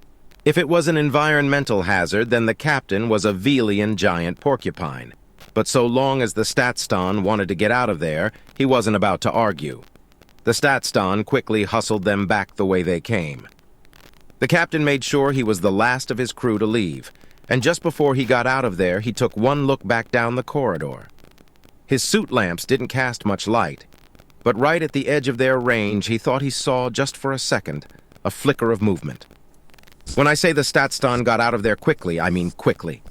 If it was an environmental hazard, then the captain was a Velian giant porcupine. But so long as the Statston wanted to get out of there, he wasn't about to argue. The Statston quickly hustled them back the way they came. The captain made sure he was the last of his crew to leave, and just before he got out of there, he took one look back down the corridor. His suit lamps didn't cast much light, but right at the edge of their range, he thought he saw, just for a second, a flicker of movement. When I say the Statston got out of there quickly, I mean quickly.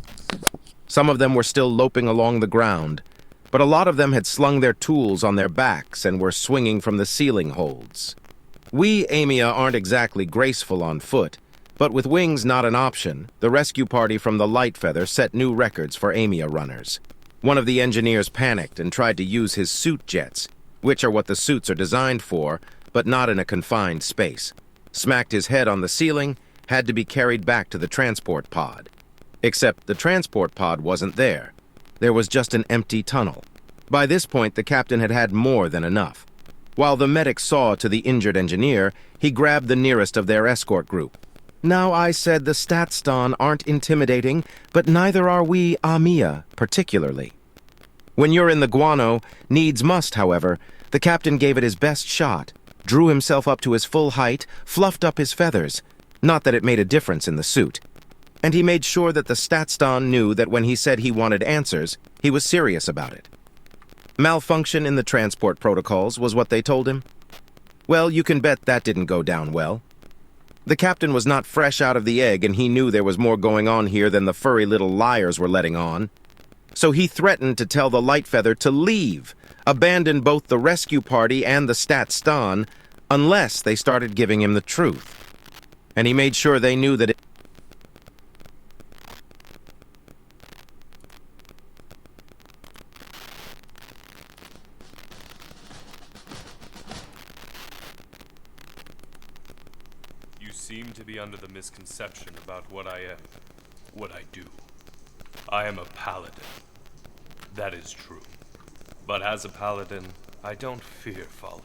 Some of them were still loping along the ground, but a lot of them had slung their tools on their backs and were swinging from the ceiling holds. We, Amia, aren't exactly graceful on foot, but with wings not an option, the rescue party from the Light Feather set new records for Amia runners. One of the engineers panicked and tried to use his suit jets, which are what the suits are designed for, but not in a confined space. Smacked his head on the ceiling, had to be carried back to the transport pod. Except the transport pod wasn't there. There was just an empty tunnel. By this point, the captain had had more than enough. While the medic saw to the injured engineer, he grabbed the nearest of their escort group. Now I said the Statston aren't intimidating, but neither are we Amia, particularly. When you're in the guano, needs must, however, the captain gave it his best shot, drew himself up to his full height, fluffed up his feathers. Not that it made a difference in the suit. And he made sure that the Statston knew that when he said he wanted answers, he was serious about it. Malfunction in the transport protocols was what they told him. Well, you can bet that didn't go down well. The captain was not fresh out of the egg, and he knew there was more going on here than the furry little liars were letting on. So he threatened to tell the Light Feather to leave, abandon both the rescue party and the Statston, unless they started giving him the truth. And he made sure they knew that You seem to be under the misconception about what I am, what I do. I am a paladin. That is true. But as a paladin, I don't fear falling.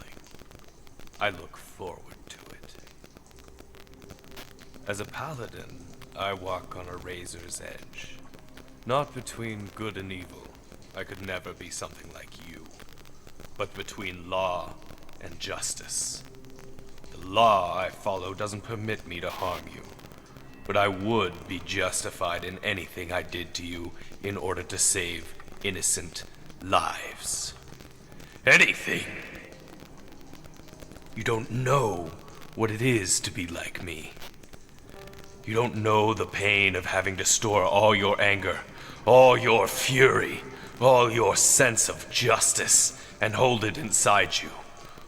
I look forward to it. As a paladin, I walk on a razor's edge. Not between good and evil. I could never be something like you. But between law and justice. The law I follow doesn't permit me to harm you, but I would be justified in anything I did to you in order to save innocent lives. Anything! You don't know what it is to be like me. You don't know the pain of having to store all your anger, all your fury, all your sense of justice, and hold it inside you,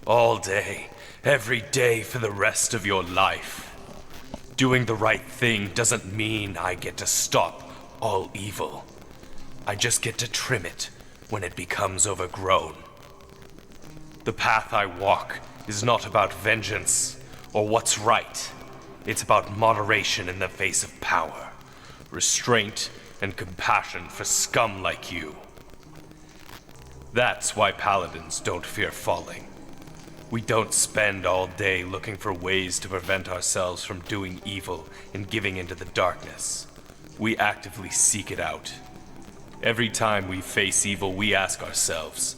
all day, every day for the rest of your life. Doing the right thing doesn't mean I get to stop all evil. I just get to trim it when it becomes overgrown. The path I walk is not about vengeance or what's right. It's about moderation in the face of power, restraint and compassion for scum like you. That's why paladins don't fear falling. We don't spend all day looking for ways to prevent ourselves from doing evil and giving into the darkness. We actively seek it out. Every time we face evil, we ask ourselves,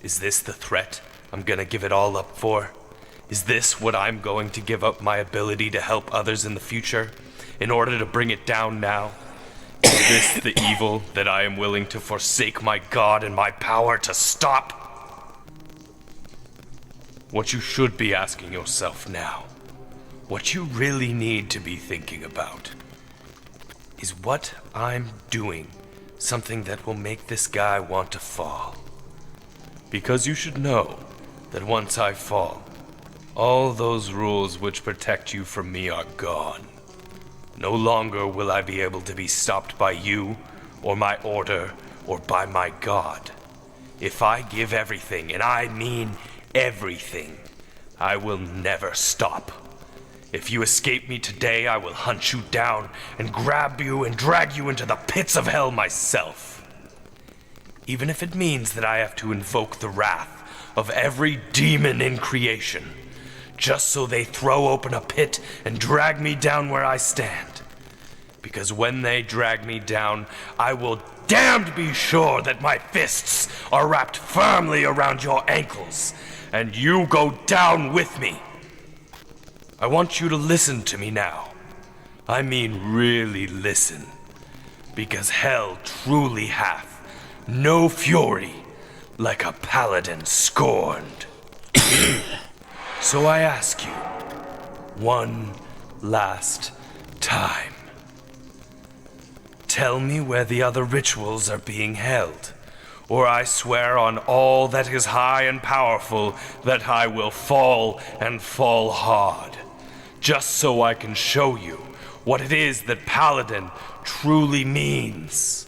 is this the threat I'm gonna give it all up for? Is this what I'm going to give up my ability to help others in the future in order to bring it down now? Is this the evil that I am willing to forsake my God and my power to stop? What you should be asking yourself now, what you really need to be thinking about, is what I'm doing something that will make this guy want to fall? Because you should know that once I fall, all those rules which protect you from me are gone. No longer will I be able to be stopped by you, or my order, or by my God. If I give everything, and I mean everything, I will never stop. If you escape me today, I will hunt you down and grab you and drag you into the pits of hell myself. Even if it means that I have to invoke the wrath of every demon in creation, just so they throw open a pit and drag me down where I stand. Because when they drag me down, I will damned be sure that my fists are wrapped firmly around your ankles, and you go down with me. I want you to listen to me now. I mean really listen. Because hell truly hath no fury like a paladin scorned. So I ask you, one last time, tell me where the other rituals are being held, or I swear on all that is high and powerful that I will fall and fall hard, just so I can show you what it is that paladin truly means.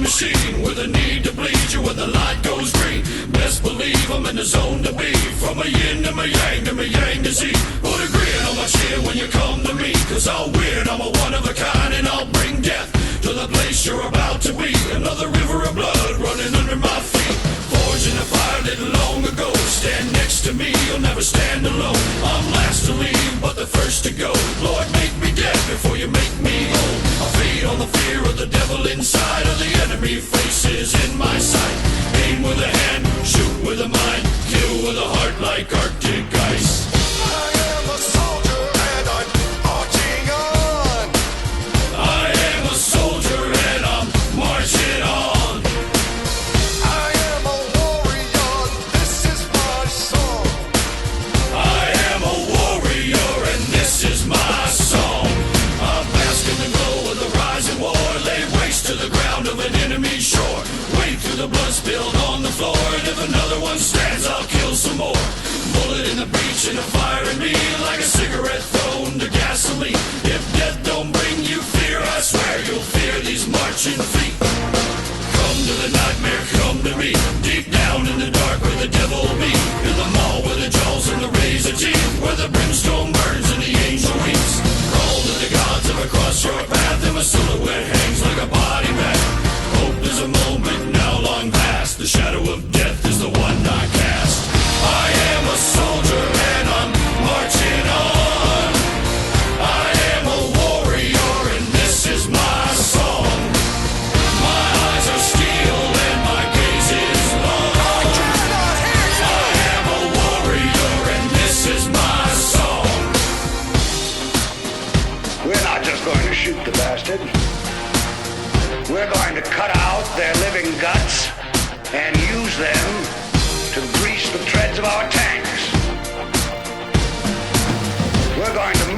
machine with a need to bleed you when the light goes green. Best believe I'm in the zone to be. From a yin to my yang to Z. Put a grin on my chin when you come to me, cause I'll win, I'm a one of a kind, and I'll bring death to the place you're about to be. Another river of blood running under my feet. Forged in the fire little long ago. Stand next to me, you'll never stand alone. I'm last to leave, but the first to go. Lord, make me dead before you make me whole. I feed on the fear of the devil inside of the enemy faces in my sight. Aim with a hand, shoot with a mind, kill with a heart like Arctic ice. I am a soldier and I'm marching on. I am a soldier and I'm marching on. I am a warrior, this is my song. I am a warrior and this is my song. I'm basking the glow of the rising war, lay waste to the ground of an enemy.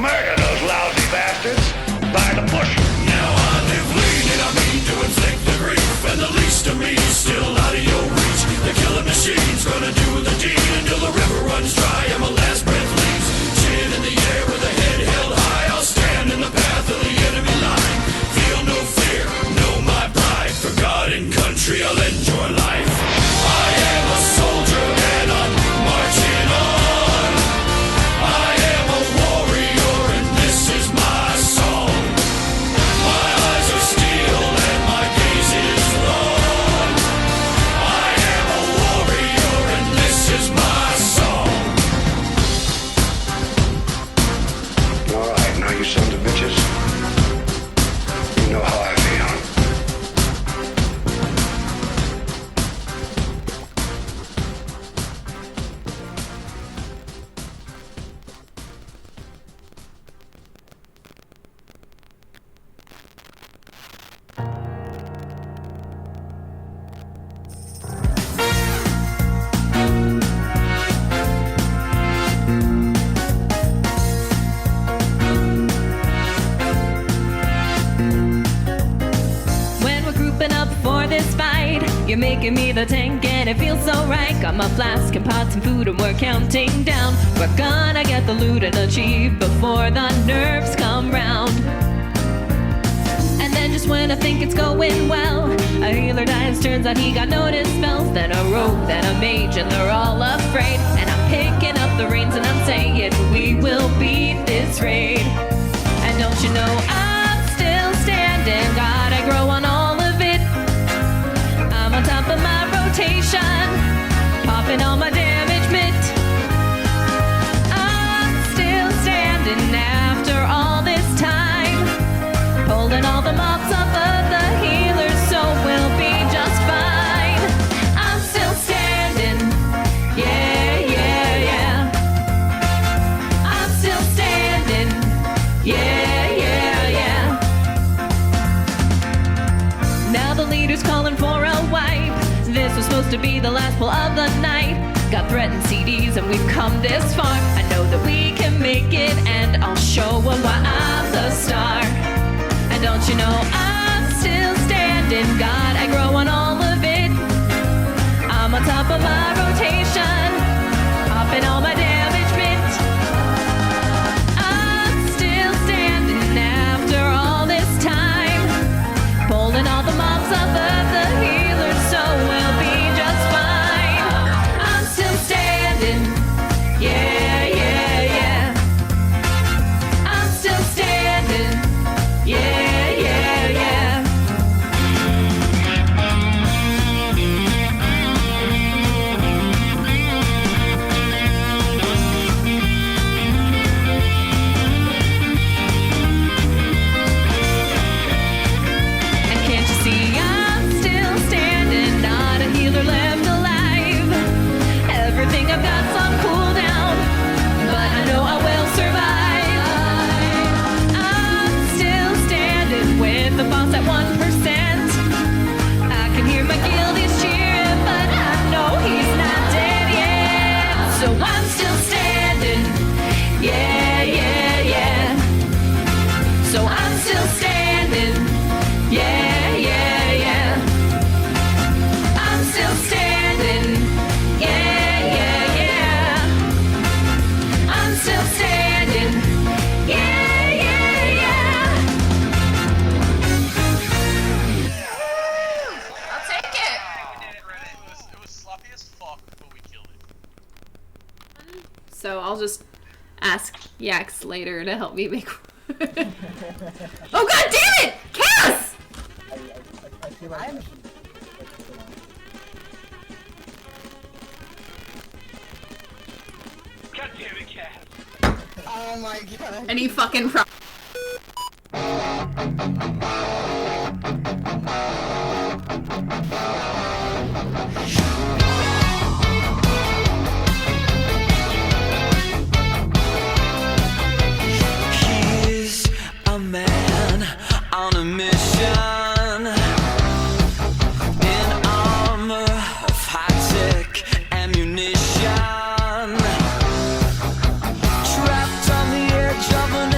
murder those lousy bastards by the bushel. Now I live lean and I mean to inflict the grief, and the least of me is still out of your reach. The killing machine's gonna do the deed until the river runs dry and my last breath leaves. Chin in the air with a head held high, I'll stand in the path of the enemy line. Feel no fear, know my pride. For God and country I'll enjoy life. I am a soldier and I'm marching on. I am a warrior and this is my song. My eyes are steel and my gaze is long. I am a warrior and this is my song. All right, now you sons of bitches, you know how I feel. When we're grouping up for this fight, you're making me the tank and it feels so right. Got my flask and pots and food and we're counting down. We're gonna get the loot and achieve before the nerves come round. And then just when I think it's going well, a healer dies, turns out he got noticed spells. Then a rogue, then a mage, and they're all afraid. And I'm picking up the reins and I'm saying we will beat this raid. And don't you know I'm still standing, God, I grow on all of it. I'm on top of my rotation, popping all my damage mitt. I'm still standing after all this time, pulling all the mobs off of the healers, so we'll be just fine. I'm still standing, yeah, yeah, yeah. I'm still standing, yeah, yeah, yeah. Now the leader's calling for a wipe. This was supposed to be the last pull of the night. Got threatened CDs and we've come this far. I know that we can make it and I'll show 'em why I'm the star. And don't you know I'm still standing, God, I grow on all of it. I'm on top of my rotation, popping all my damage bit. I'm still standing after all this time, pulling all the mobs off of the healers, so we'll be just fine. I'm still standing, yeah, yeah, yeah. I'm still standing, yeah, yeah, yeah. And can't you see I'm still standing, not a healer left alive. Everything I've got's on cooldown, but I know I will survive. I'm still standing with the boss at 1%. I can hear my guildies cheering, but I know he's not dead yet. So I'm still standing, yeah, yeah, yeah. So I'm still standing, yeah, yeah, yeah. I'm still standing, yeah, yeah, yeah. I'm still standing, yeah, yeah, yeah. I'll take it. It was sloppy as fuck, but we killed it. So I'll just ask Yax later to help me make. Oh god damn it! Cass! God damn it, cat. Oh my god. Any fucking pro- He's a man on a mission in armor of high-tech ammunition, trapped on the edge of an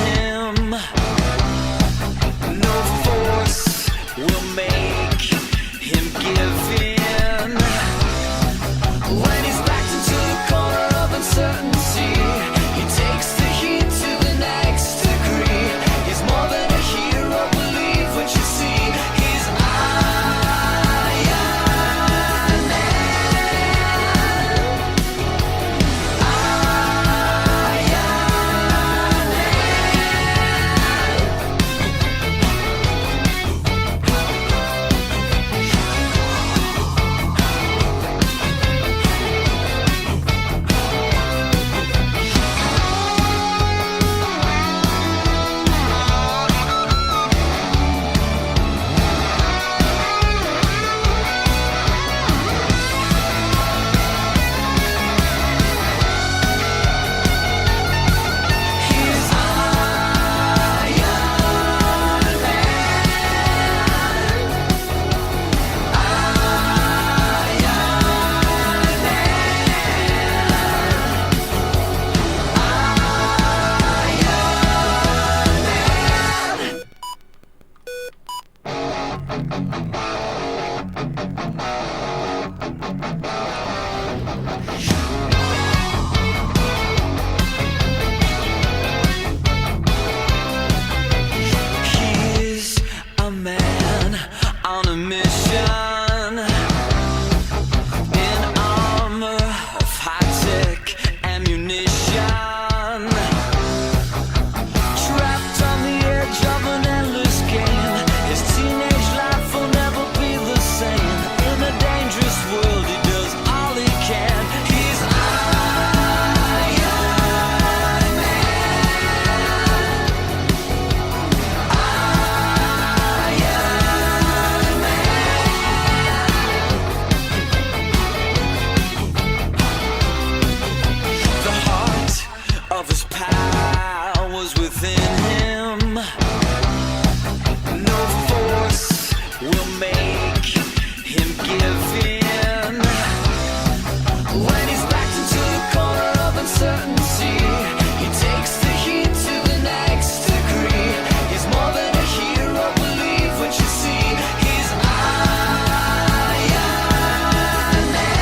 him. No force will make him give in. When he's backed into the corner of uncertainty, he takes the heat to the next degree. He's more than a hero, believe what you see. He's Iron Man. He's a man on a mission, in armor of high-tech ammunition, trapped on the edge of an endless game. His teenage life will never be the same. In a dangerous world, he does all he can. He's Iron Man. The heart of his powers within him. No force will make him give in. When he's backed into the corner of uncertainty, he takes the heat to the next degree. He's more than a hero, believe what you see. He's Iron Man. Iron Man.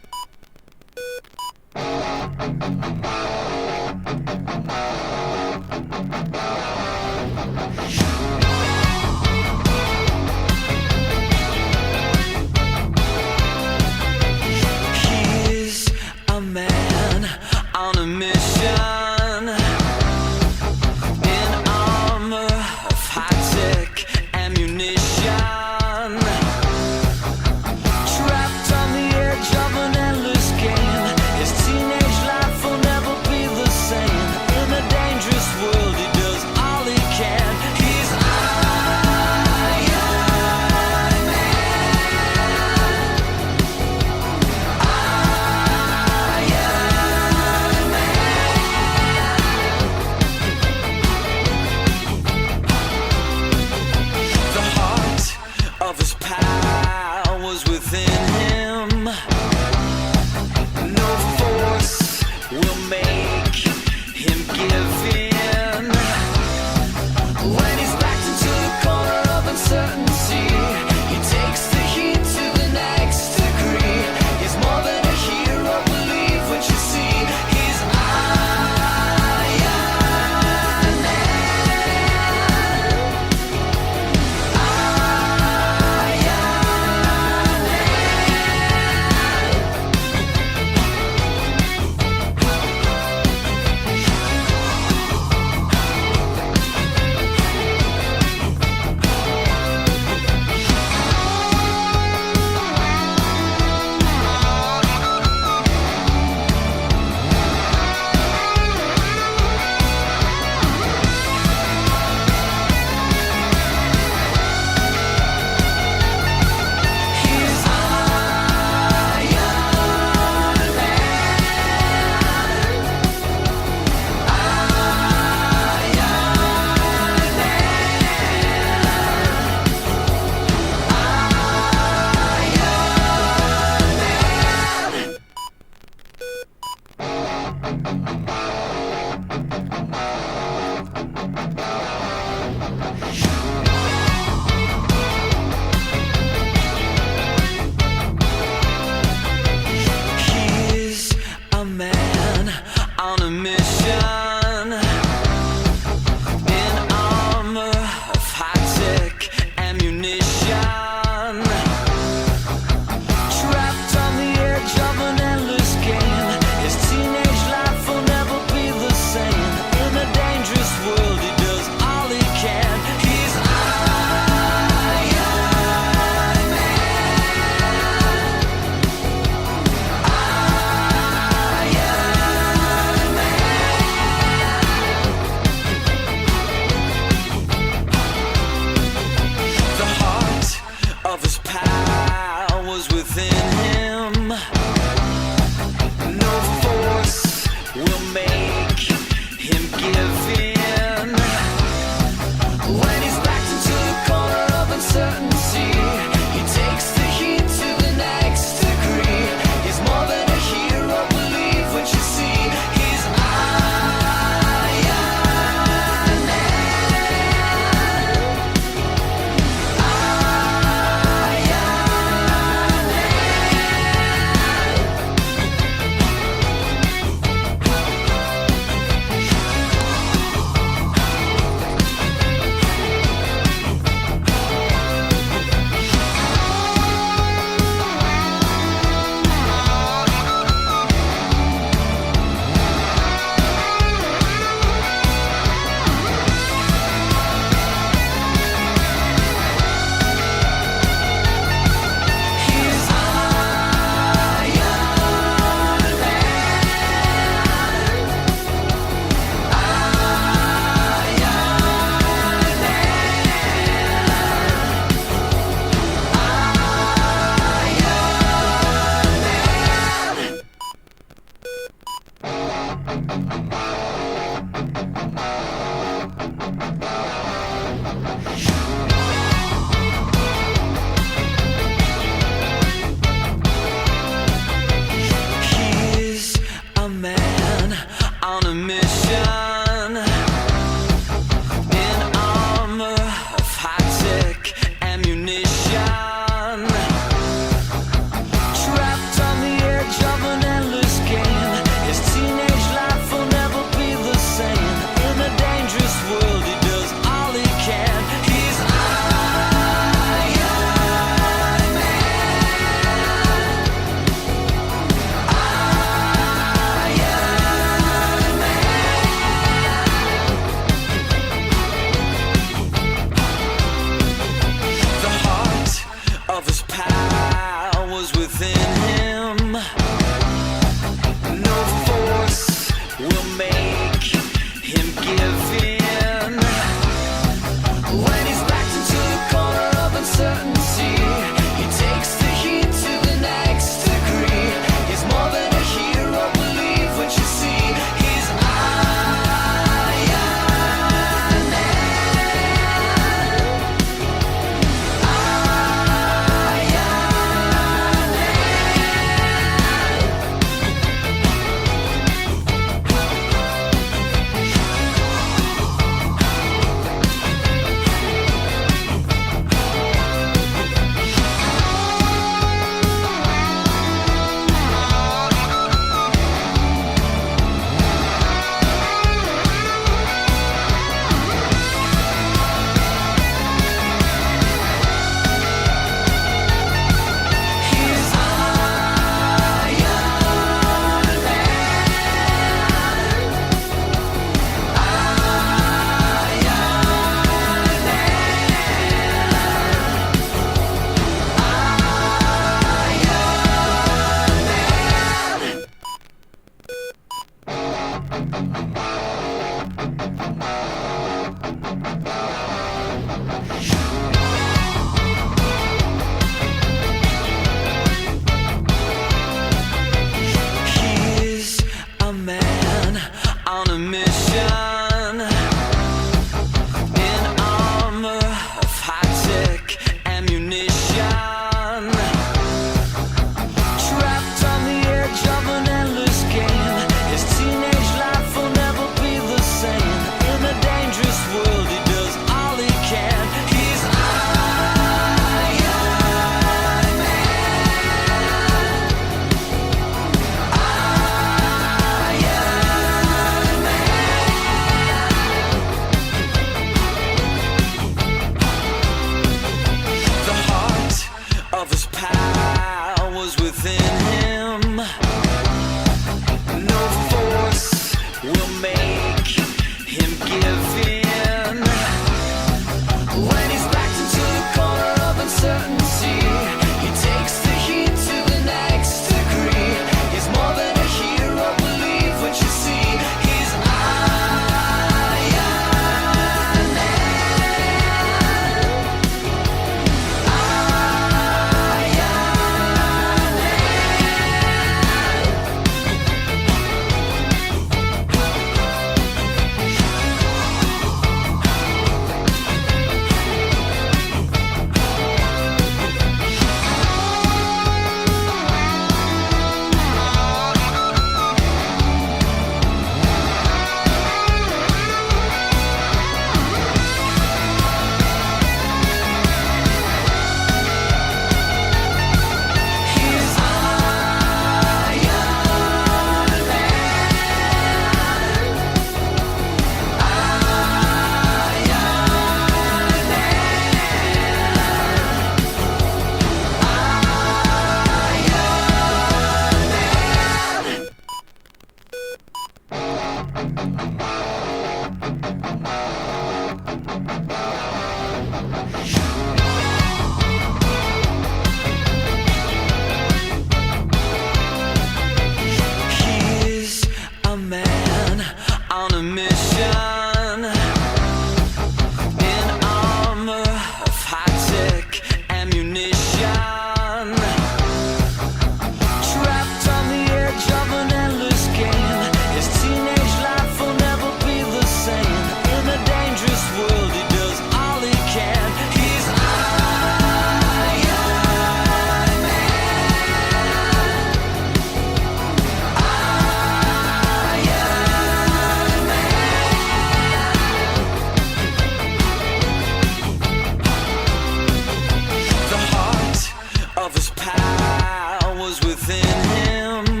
powers within him.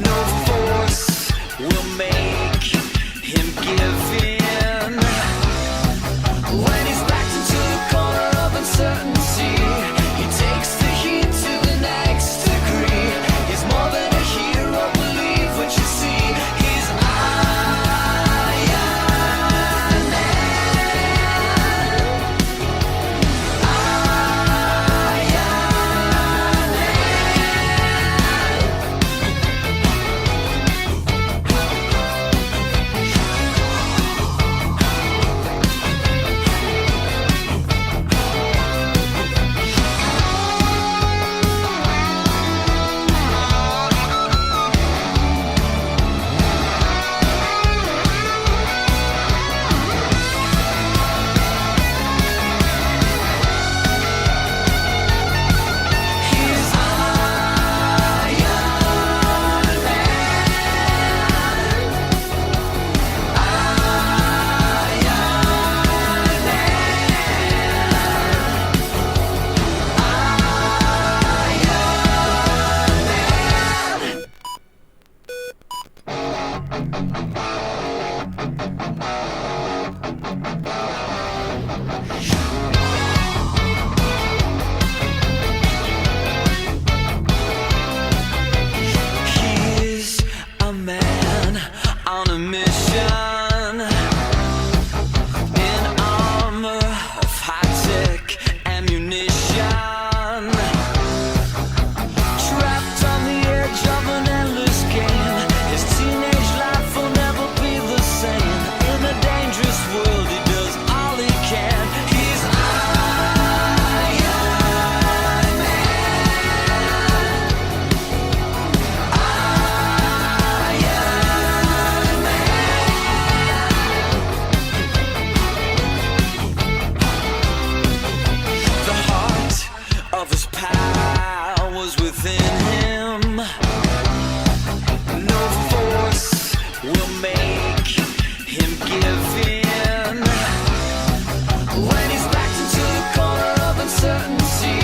No force will make him give in. When he's backed into the corner of uncertainty, he takes the heat to the next degree. He's more than a hero, believe what you see. He's Iron Man. He's a man on a mission, in armor of high-tech ammunition, trapped on the edge of an endless game. His teenage life will never be the same. In a dangerous world, he does all he can. He's Iron Man. The heart of his powers within him. No force will make him give in. When he's backed into the corner of uncertainty,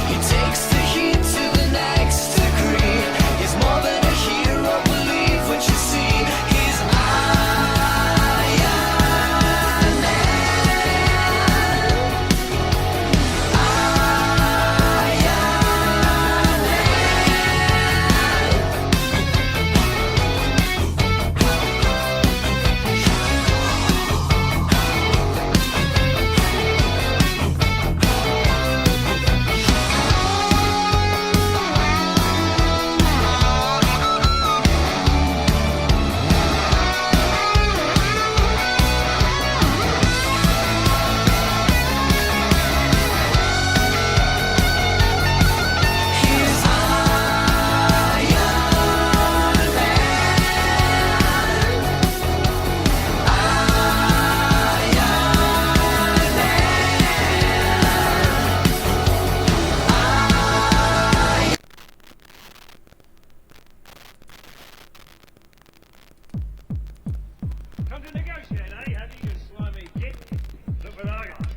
he takes the heat to the next degree. He's more than a hero, believe what you see. He's Iron Man. He's Come to negotiate, eh? Have you, you slimy git? Look what I got.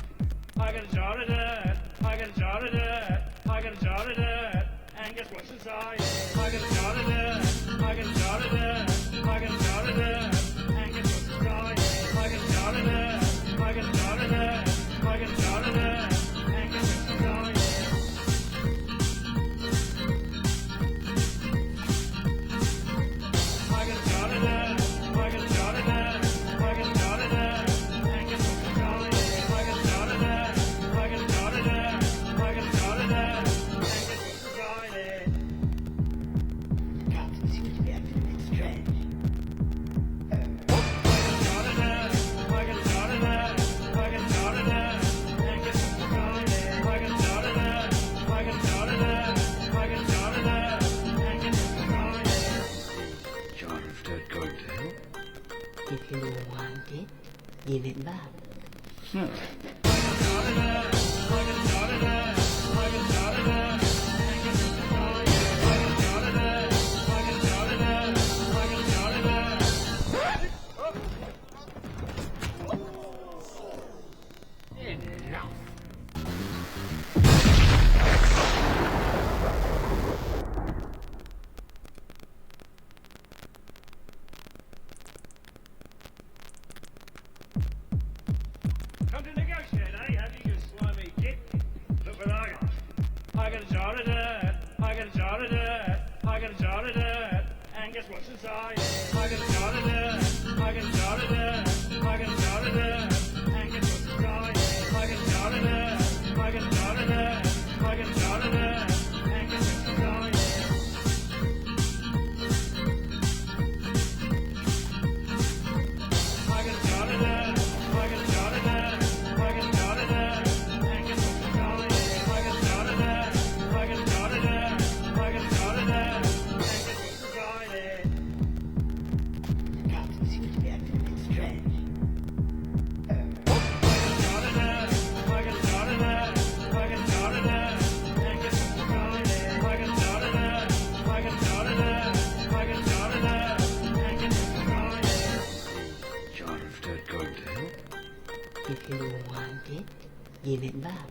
I got a jar of dirt. I got a jar of dirt. I got a jar of dirt. And guess what's inside? I got a jar of dirt. I got a jar of dirt. I got a jar of dirt. And guess what's inside? I got a jar of dirt. I got a jar of dirt. I got a jar of dirt. And guess what's inside? I got a jar of dirt. I got a jar of dirt. I got a jar of dirt. And guess what's inside? I got a jar of dirt. I got a jar of dirt. I got a jar of dirt. And guess what's inside it? Jar of dirt going to help? If you want it, give it back. jar of dirt. I got a jar of dirt. I got a jar of dirt. And guess what's inside? I got a jar of dirt. I got a jar of dirt. I got a jar of dirt. And guess what's inside? I got a jar of dirt. I got a jar of dirt. I got a jar of dirt. And guess what's inside? I got a jar of dirt. I got a jar of dirt. I got a jar of dirt. And guess what's inside? I got a jar of dirt. I got a jar of dirt. I got a jar of dirt. And guess what's inside it? The captain seems to be acting a bit strange. Jar of dirt going to help? If you want it, give it back.